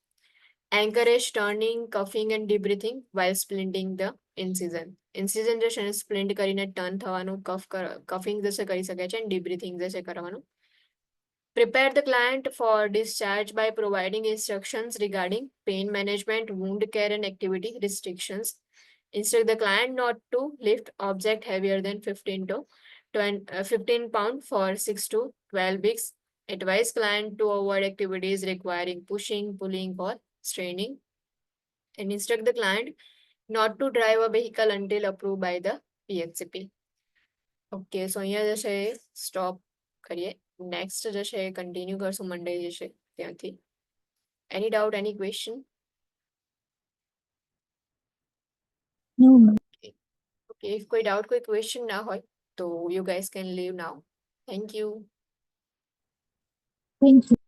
Encourage turning, coughing and debriefing while splinting the incision. Incision જે છે સ્પ્લિન્ટ કરીને turn થવાનું, coughing જે છે કરી શકે છે અને debriefing જે છે કરવાનું. Prepare the client for discharge by providing instructions regarding pain management, wound care and activity restrictions. Instruct the client not to lift object heavier than 15 pound for 6 to 12 weeks. Advise client to avoid activities requiring pushing, pulling or straining. And instruct the client not to drive a vehicle until approved by the PHCP. Okay, so અહીંયા જે છે stop કરીએ. Next જે છે continue કરશું મંડે જે છે ત્યાંથી. એની doubt, any question? No, ma'am. Okay, if કોઈ ડાઉટ, કોઈ ક્વેશ્ચન ના હોય તો you guys can leave now. Thank you. Thank you.